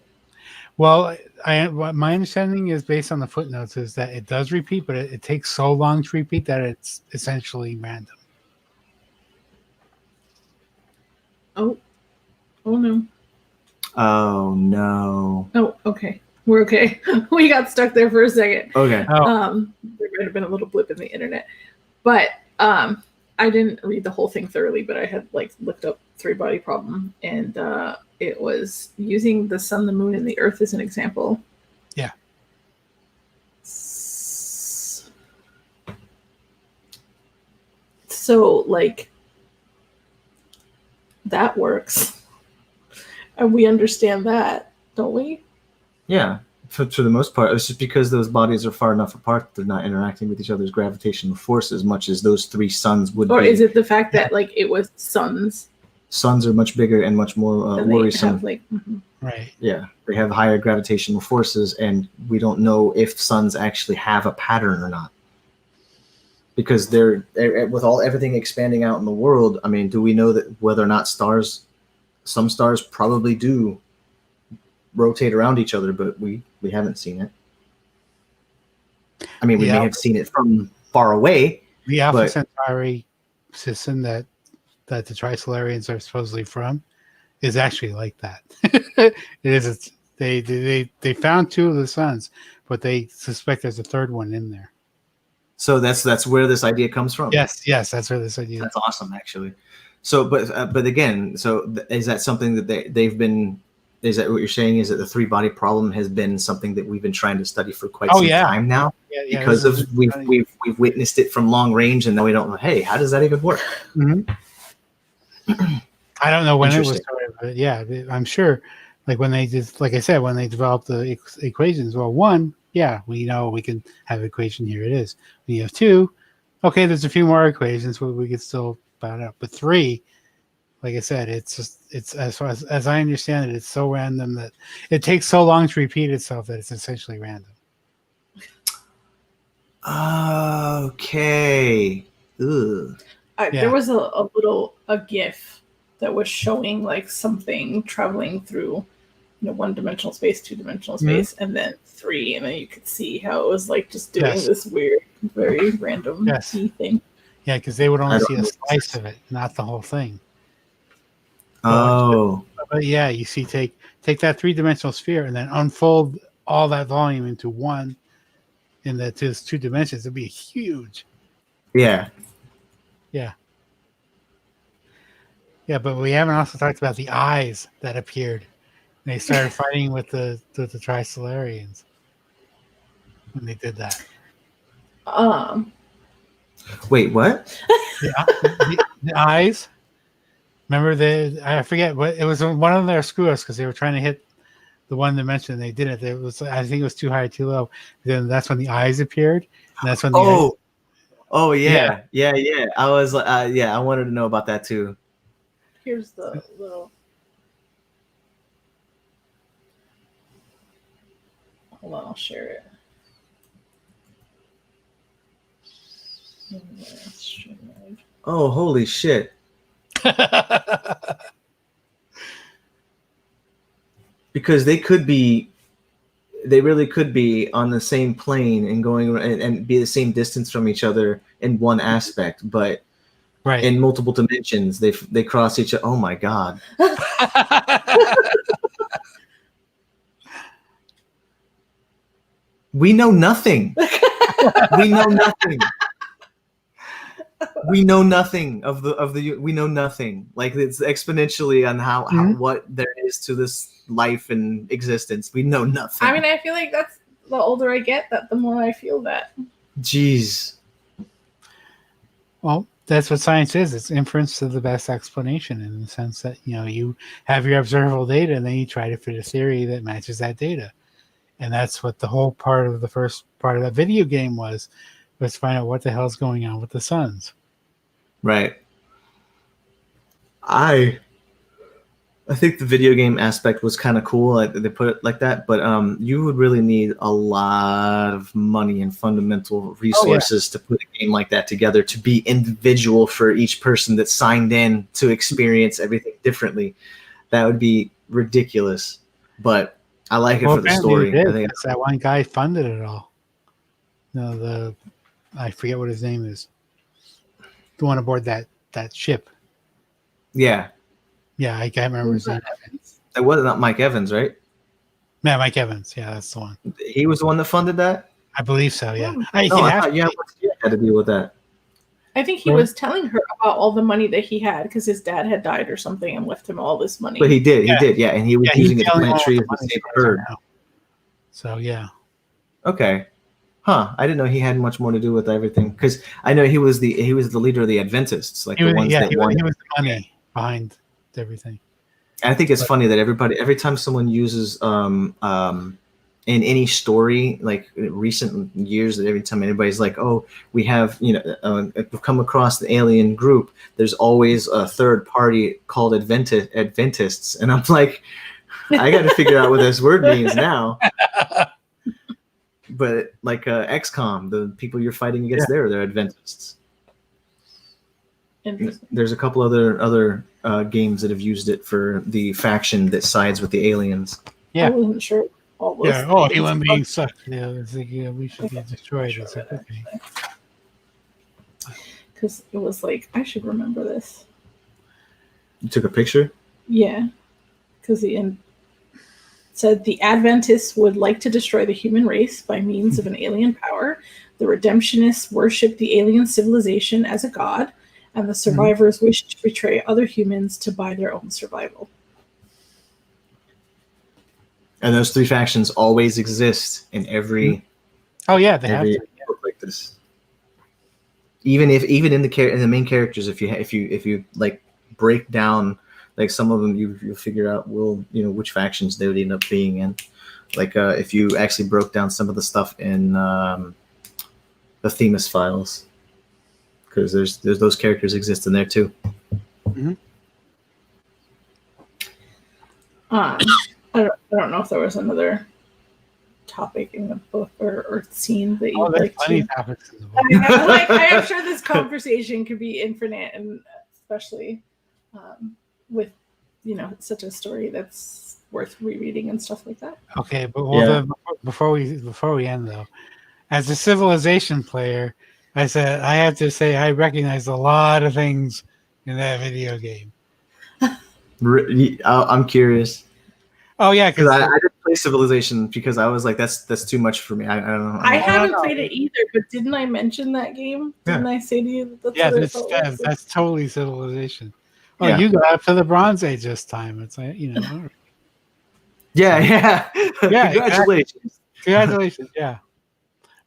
Well, my understanding is, based on the footnotes, is that it does repeat, but it takes so long to repeat that it's essentially random. Oh no. Oh no. Oh, okay. We're okay. We got stuck there for a second. Okay. There might have been a little blip in the internet, but I didn't read the whole thing thoroughly, but I had looked up three-body problem, and it was using the sun, the moon, and the earth as an example. Yeah. So that works, and we understand that, don't we? Yeah, for the most part, it's just because those bodies are far enough apart, they're not interacting with each other's gravitational force as much as those three suns would. Or be. Is it the fact that it was suns? Suns are much bigger and much more worrisome. Right. Yeah, they have higher gravitational forces, and we don't know if suns actually have a pattern or not. Because they're with everything expanding out in the world. I mean, do we know that whether or not some stars probably do rotate around each other, but we haven't seen it. I mean, we may have seen it from far away. The Alpha Centauri system that the Trisolarians are supposedly from is actually like that. It is. They found two of the suns, but they suspect there's a third one in there. So that's where this idea comes from. Yes, that's where this idea. That's awesome, actually. So, but again, so is that something that they've been? Is that what you're saying? Is that the three-body problem has been something that we've been trying to study for quite some time now? Yeah, because we've witnessed it from long range, and then we don't know. Hey, how does that even work? Mm-hmm. I don't know when it was started, but yeah, I'm sure. When they just, like I said, when they developed the equations, well, one, yeah, we know we can have an equation. Here it is. When you have two, okay, there's a few more equations, but we could still find out. But three, like I said, it's as far as I understand it, it's so random that it takes so long to repeat itself that it's essentially random. Okay. There was a GIF that was showing something traveling through, one-dimensional space, two-dimensional space, and then three, and then you could see how it was just doing this weird, very random thing. Yeah, because they would only see a slice of it, not the whole thing. Oh. But yeah, you see, take that three-dimensional sphere and then unfold all that volume into one in the two dimensions. It'd be huge. Yeah. Yeah. Yeah, but we haven't also talked about the eyes that appeared. They started fighting with the Trisolarians when they did that. Wait, what? The eyes. Remember I forget what it was. One of their screw-ups because they were trying to hit the one dimension and they didn't. It was, I think it was too high, too low. Then that's when the eyes appeared. And that's when the yeah. I was I wanted to know about that too. Here's the little. Hold on, I'll share it. Oh, holy shit. Because they really could be on the same plane and going and be the same distance from each other in one aspect, but in multiple dimensions they cross each other. Oh my god. We know nothing. We know nothing. We know nothing of the. We know nothing. It's exponentially on how what there is to this life and existence. We know nothing. I mean, I feel like that's the older I get, the more I feel that. Jeez. Well, that's what science is. It's inference to the best explanation, in the sense that, you know, you have your observable data and then you try to fit a theory that matches that data. And that's what the whole part of the first part of that video game was to find out what the hell's going on with the suns. Right. I think the video game aspect was kind of cool. Like, they put it like that, but you would really need a lot of money and fundamental resources to put a game like that together, to be individual for each person that signed in to experience everything differently. That would be ridiculous. But I like it for the story. I think that one guy funded it all. No, I forget what his name is. The one aboard that ship. Yeah. Yeah, I can't remember his name. It was not Mike Evans, right? Yeah, Mike Evans. Yeah, that's the one. He was the one that funded that? I believe so, yeah. I thought you had to deal with that. I think he was telling her about all the money that he had because his dad had died or something and left him all this money. But he did, yeah. And he was using it to plant trees to save a bird. So, yeah. Okay. Huh. I didn't know he had much more to do with everything, because I know he was the leader of the Adventists, like the ones that won. He was the money behind everything. And I think it's funny that every time someone uses in any story, like in recent years, that every time anybody's like, oh, we have, we've come across the alien group, there's always a third party called Adventists, and I'm like, I got to figure out what this word means now. But like XCOM, the people you're fighting against they're Adventists. There's a couple other games that have used it for the faction that sides with the aliens. Yeah, I wasn't sure. Human beings suck. Yeah, it's like, we should be destroyed. It's like, okay. Because it was like, I should remember this. You took a picture? Yeah, because the said the Adventists would like to destroy the human race by means of an alien power. The Redemptionists worship the alien civilization as a god, and the survivors wish to betray other humans to buy their own survival. And those three factions always exist in every. Oh yeah, they have to. Book like this. Even in the main characters, if you like break down. Like some of them, you'll figure out which factions they would end up being in. Like if you actually broke down some of the stuff in the Themis files, because there's those characters exist in there too. Mm-hmm. I don't know if there was another topic in the book or scene that you'd like to. Topics in the book. I am sure this conversation could be infinite, and especially. With such a story that's worth rereading and stuff like that. Okay, but before we end though, as a Civilization player, I have to say I recognize a lot of things in that video game. I'm curious. Oh yeah, because I didn't play Civilization because I was like, that's too much for me. I don't know. I haven't played it either, but didn't I mention that game? Didn't I say to you that that's totally Civilization. Oh, you got up to the Bronze Age this time. It's like, Yeah. Congratulations. Exactly. Congratulations, yeah.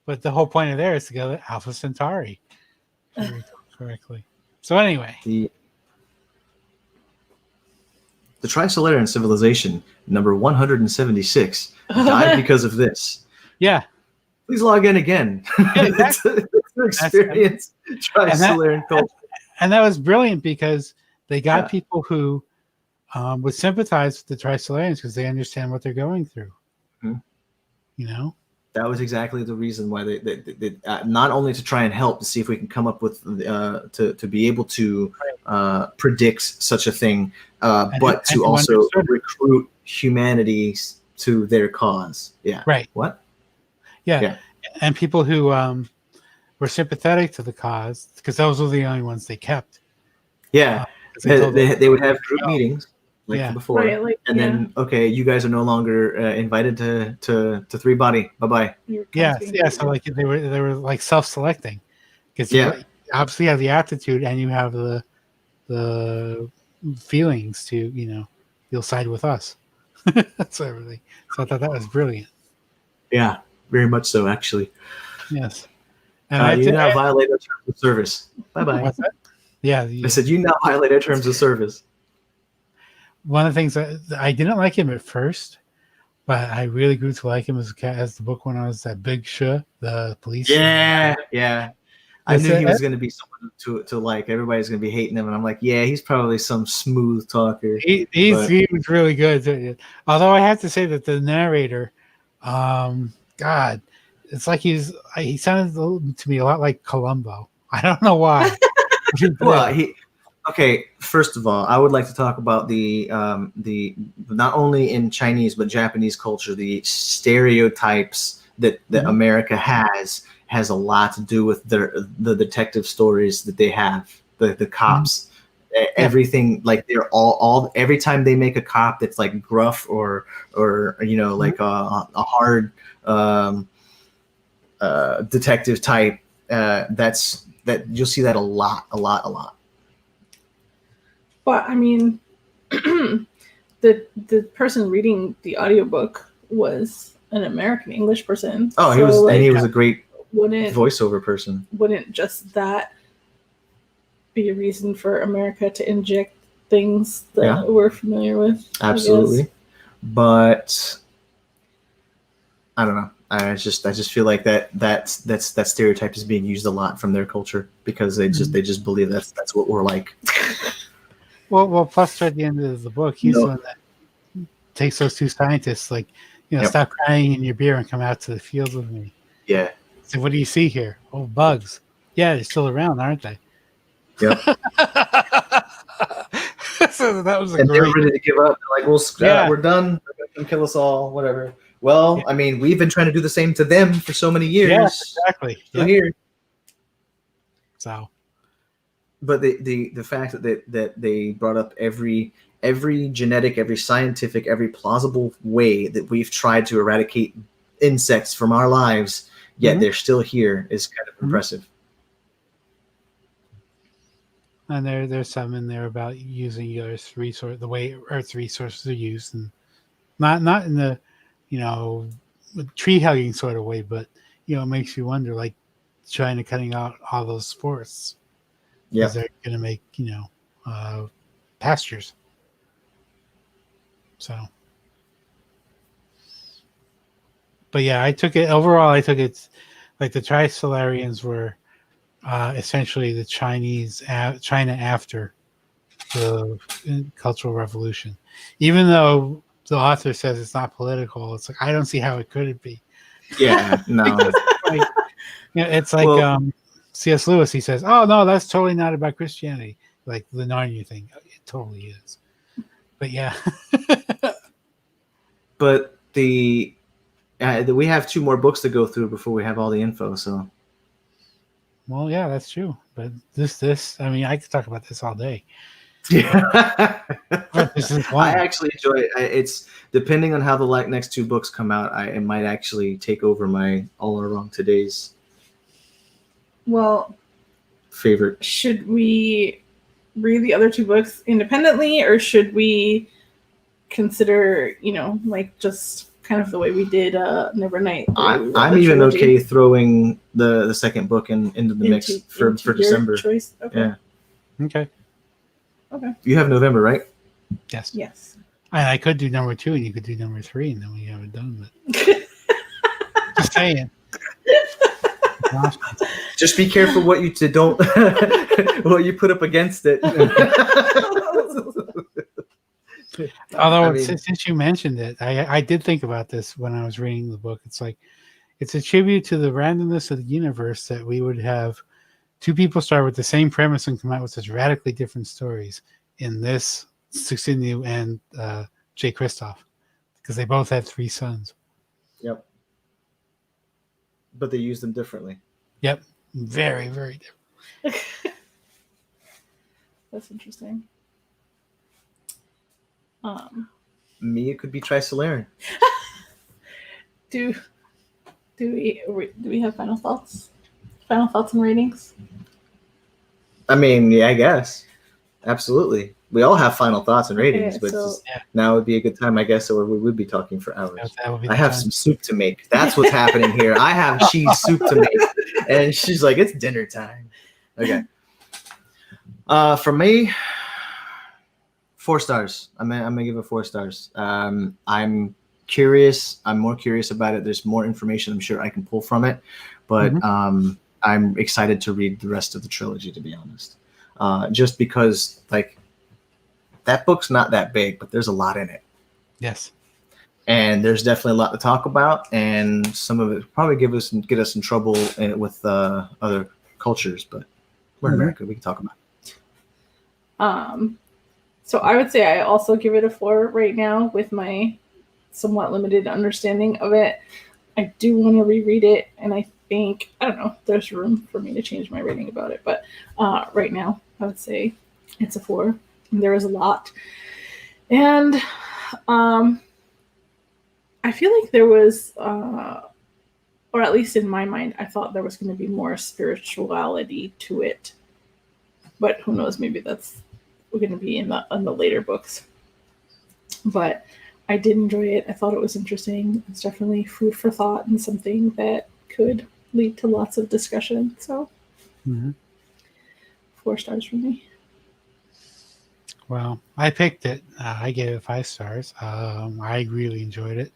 But the whole point of there is to go to Alpha Centauri. Correctly. So anyway. The Trisolarian civilization, number 176, died because of this. Yeah. Please log in again. Yeah, exactly. to experience Trisolarian culture. And that was brilliant because they got people who would sympathize with the Trisolarians because they understand what they're going through. Mm-hmm. That was exactly the reason why they not only to try and help to see if we can come up with to be able to predict such a thing, but to also recruit humanity to their cause. Yeah. Right. What? Yeah. And people who were sympathetic to the cause, because those were the only ones they kept. Yeah. They would have group meetings before, and then you guys are no longer invited to Three Body. Bye bye. Yeah. So like they were like self-selecting, because you obviously have the aptitude and you have the feelings to you'll side with us. That's everything. So I thought that was brilliant. Yeah, very much so, actually. Yes. And you now violate our terms of service. Bye bye. What's that? Yeah. I said, you now violate our terms of service. One of the things that I didn't like him at first, but I really grew to like him as the book went on, was that Big Shu, the police. Yeah. I That's knew he it. was going to be someone to like. Everybody's going to be hating him, and I'm like, yeah, he's probably some smooth talker. He was really good. Although I have to say that the narrator, God, it's like he sounded to me a lot like Columbo. I don't know why. Well, okay. First of all, I would like to talk about the not only in Chinese but Japanese culture, the stereotypes that America has a lot to do with the detective stories that they have, the cops, everything. Like they're all every time they make a cop that's like gruff or like a hard detective type. That you'll see that a lot. But I mean, the person reading the audiobook was an American English person. Oh, he was, and he was a great voiceover person. Wouldn't just that be a reason for America to inject things that we're familiar with? Absolutely, but I don't know. I just feel like that stereotype is being used a lot from their culture because they just believe that's what we're like. Well, plus at the end of the book, he's the one that takes those two scientists, like, stop crying in your beer and come out to the field with me. Yeah. So what do you see here? Oh, bugs. Yeah, they're still around, aren't they? Yep. So that was and they were ready to give up. They're like, we're done. They're going to kill us all, whatever. Well, I mean, we've been trying to do the same to them for so many years. Yeah, exactly. Still here. So. But the fact that they brought up every genetic, every scientific, every plausible way that we've tried to eradicate insects from our lives, yet they're still here, is kind of impressive. And there's some in there about using Earth's resource, the way Earth's resources are used, and not in the tree hugging sort of way, but it makes you wonder, like China cutting out all those forests. Yeah, they're going to make pastures. So, but yeah, I took it like the Trisolarians were essentially the China after the Cultural Revolution. Even though the author says it's not political, it's like I don't see how it could be. Yeah, no. It's like C.S. Lewis, he says, "Oh no, that's totally not about Christianity." Like the Narnia thing, it totally is. But yeah, but we have 2 more books to go through before we have all the info. So, well, yeah, that's true. But this, I mean, I could talk about this all day. Yeah, this is fun. I actually enjoy it. It's depending on how the next 2 books come out. It might actually take over my All Are Wrong Today's. Well, favorite. Should we read the other 2 books independently, or should we consider, like just kind of the way we did Nevernight? I'm even okay throwing the second book into the mix for December. Choice? Okay. Yeah. Okay. You have November, right? Yes. I could do number 2, and you could do number 3, and then we have it done. But just saying. Just be careful what you don't what you put up against it. Although since you mentioned it, I did think about this when I was reading the book. It's like it's a tribute to the randomness of the universe that we would have 2 people start with the same premise and come out with such radically different stories in this Cixin Liu and Jay Kristoff, because they both had 3 sons. Yep. But they use them differently. Yep. Very, very different. That's interesting. Me, it could be Trisolarian. Do we have final thoughts? Final thoughts and ratings? I mean, yeah, I guess. Absolutely. We all have final thoughts and ratings, but now would be a good time, I guess, or we would be talking for hours. I have some soup to make. That's what's happening here. I have cheese soup to make. And she's like, it's dinner time. Okay. For me, 4 stars. I'm gonna give it 4 stars. I'm curious. I'm more curious about it. There's more information I'm sure I can pull from it, but I'm excited to read the rest of the trilogy, to be honest. Just because, like, that book's not that big, but there's a lot in it. Yes. And there's definitely a lot to talk about, and some of it probably get us in trouble with other cultures, but we're in America, we can talk about it. So I would say I also give it a 4 right now with my somewhat limited understanding of it. I do want to reread it, and I think, I don't know, there's room for me to change my rating about it, but right now I would say it's a 4. There is a lot. And I feel like there was, or at least in my mind, I thought there was going to be more spirituality to it. But who knows? Maybe that's going to be in the later books. But I did enjoy it. I thought it was interesting. It's definitely food for thought and something that could lead to lots of discussion. So 4 stars for me. Well, I picked it. I gave it 5 stars. I really enjoyed it.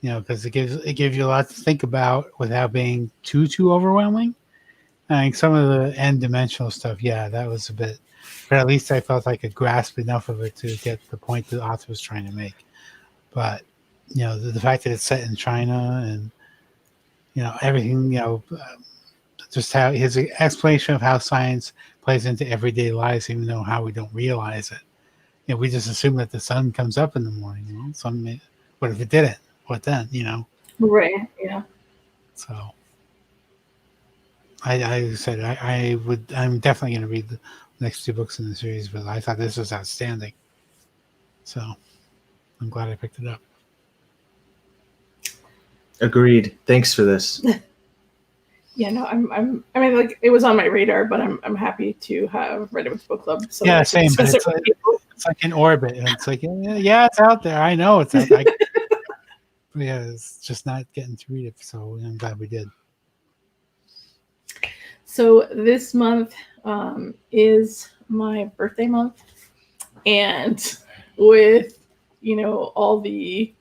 You know, because it gives you a lot to think about without being too overwhelming. I think some of the end dimensional stuff, yeah, that was a bit, but at least I felt I could grasp enough of it to get the point the author was trying to make. But you know, the fact that it's set in China and you know everything, you know, just how his explanation of how science plays into everyday lives, even though how we don't realize it. You know, we just assume that the sun comes up in the morning. You know, what if it didn't? What then? You know, Right? Yeah. So, I said I'm definitely going to read the next 2 books in the series, but I thought this was outstanding. So, I'm glad I picked it up. Agreed. Thanks for this. Yeah, no, I mean, like, it was on my radar, but I'm happy to have read it with book club. So yeah, same. But it's like in orbit, and it's like yeah, it's out there. I know it's out there. Yeah, it's just not getting to read it, so I'm glad we did. So this month is my birthday month, and with all the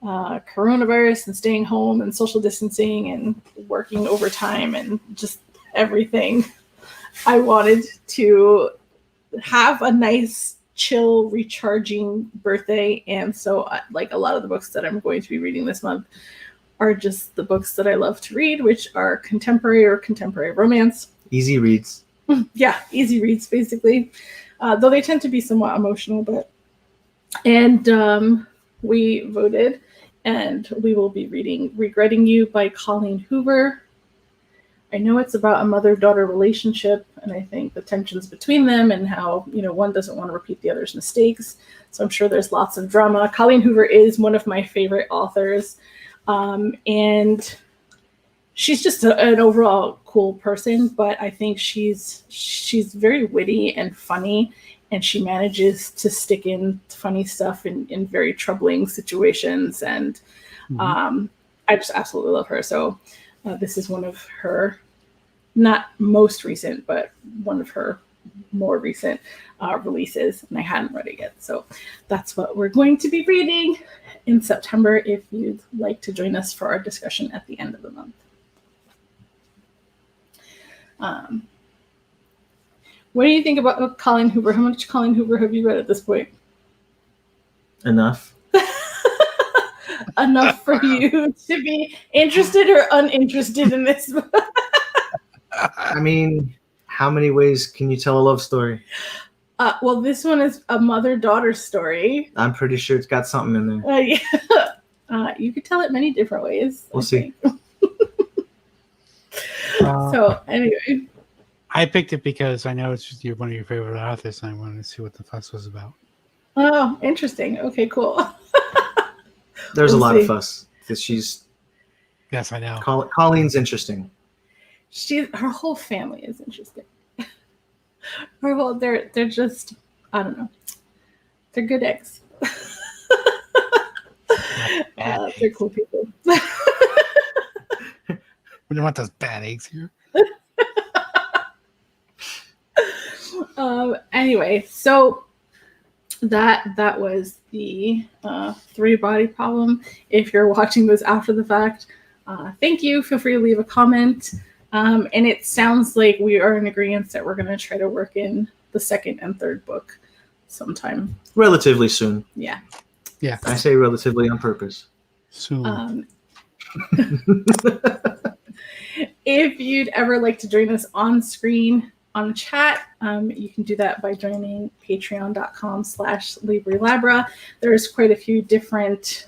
coronavirus and staying home and social distancing and working overtime and just everything, I wanted to have a nice, chill, recharging birthday. And so, like, a lot of the books that I'm going to be reading this month are just the books that I love to read, which are contemporary or contemporary romance. Easy reads. Yeah, easy reads, basically. Though they tend to be somewhat emotional, and we voted, and we will be reading Regretting You by Colleen Hoover. I know it's about a mother-daughter relationship, and I think the tensions between them and how, one doesn't want to repeat the other's mistakes. So I'm sure there's lots of drama. Colleen Hoover is one of my favorite authors, and she's just an overall cool person, but I think she's very witty and funny, and she manages to stick in funny stuff in very troubling situations, and I just absolutely love her. So this is one of her, not most recent, but one of her more recent releases, and I hadn't read it yet. So that's what we're going to be reading in September if you'd like to join us for our discussion at the end of the month. What do you think about Colleen Hoover? How much Colleen Hoover have you read at this point? Enough. Enough for you to be interested or uninterested in this book? I mean, how many ways can you tell a love story? Well, this one is a mother-daughter story. I'm pretty sure it's got something in there. Yeah. You could tell it many different ways. We'll see. So anyway, I picked it because I know it's just one of your favorite authors, and I wanted to see what the fuss was about. Oh, interesting. Okay, cool. There's a lot of fuss because she's. Yes, I know. Colleen's interesting. Her whole family is interesting. They're just, I don't know. They're good eggs. They're cool people. We don't want those bad eggs here. Anyway, so that was the 3-body problem. If you're watching this after the fact, thank you. Feel free to leave a comment. And it sounds like we are in agreement that we're going to try to work in the 2nd and 3rd book sometime. Relatively soon. Yeah. Yeah. I say relatively on purpose. Soon. If you'd ever like to join us on screen on chat, you can do that by joining patreon.com/Libri Labra. There's quite a few different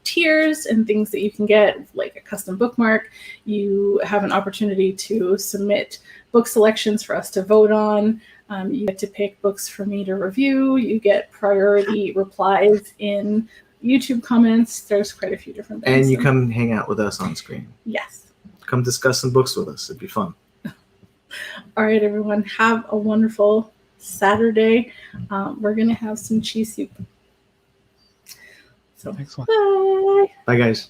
tiers and things that you can get, like a custom bookmark. You have an opportunity to submit book selections for us to vote on. You get to pick books for me to review. You get priority replies in YouTube comments. There's quite a few different things. And you come hang out with us on screen. Yes. Come discuss some books with us. It'd be fun. All right, everyone. Have a wonderful Saturday. We're going to have some cheese soup. So, Excellent. bye. Bye, guys.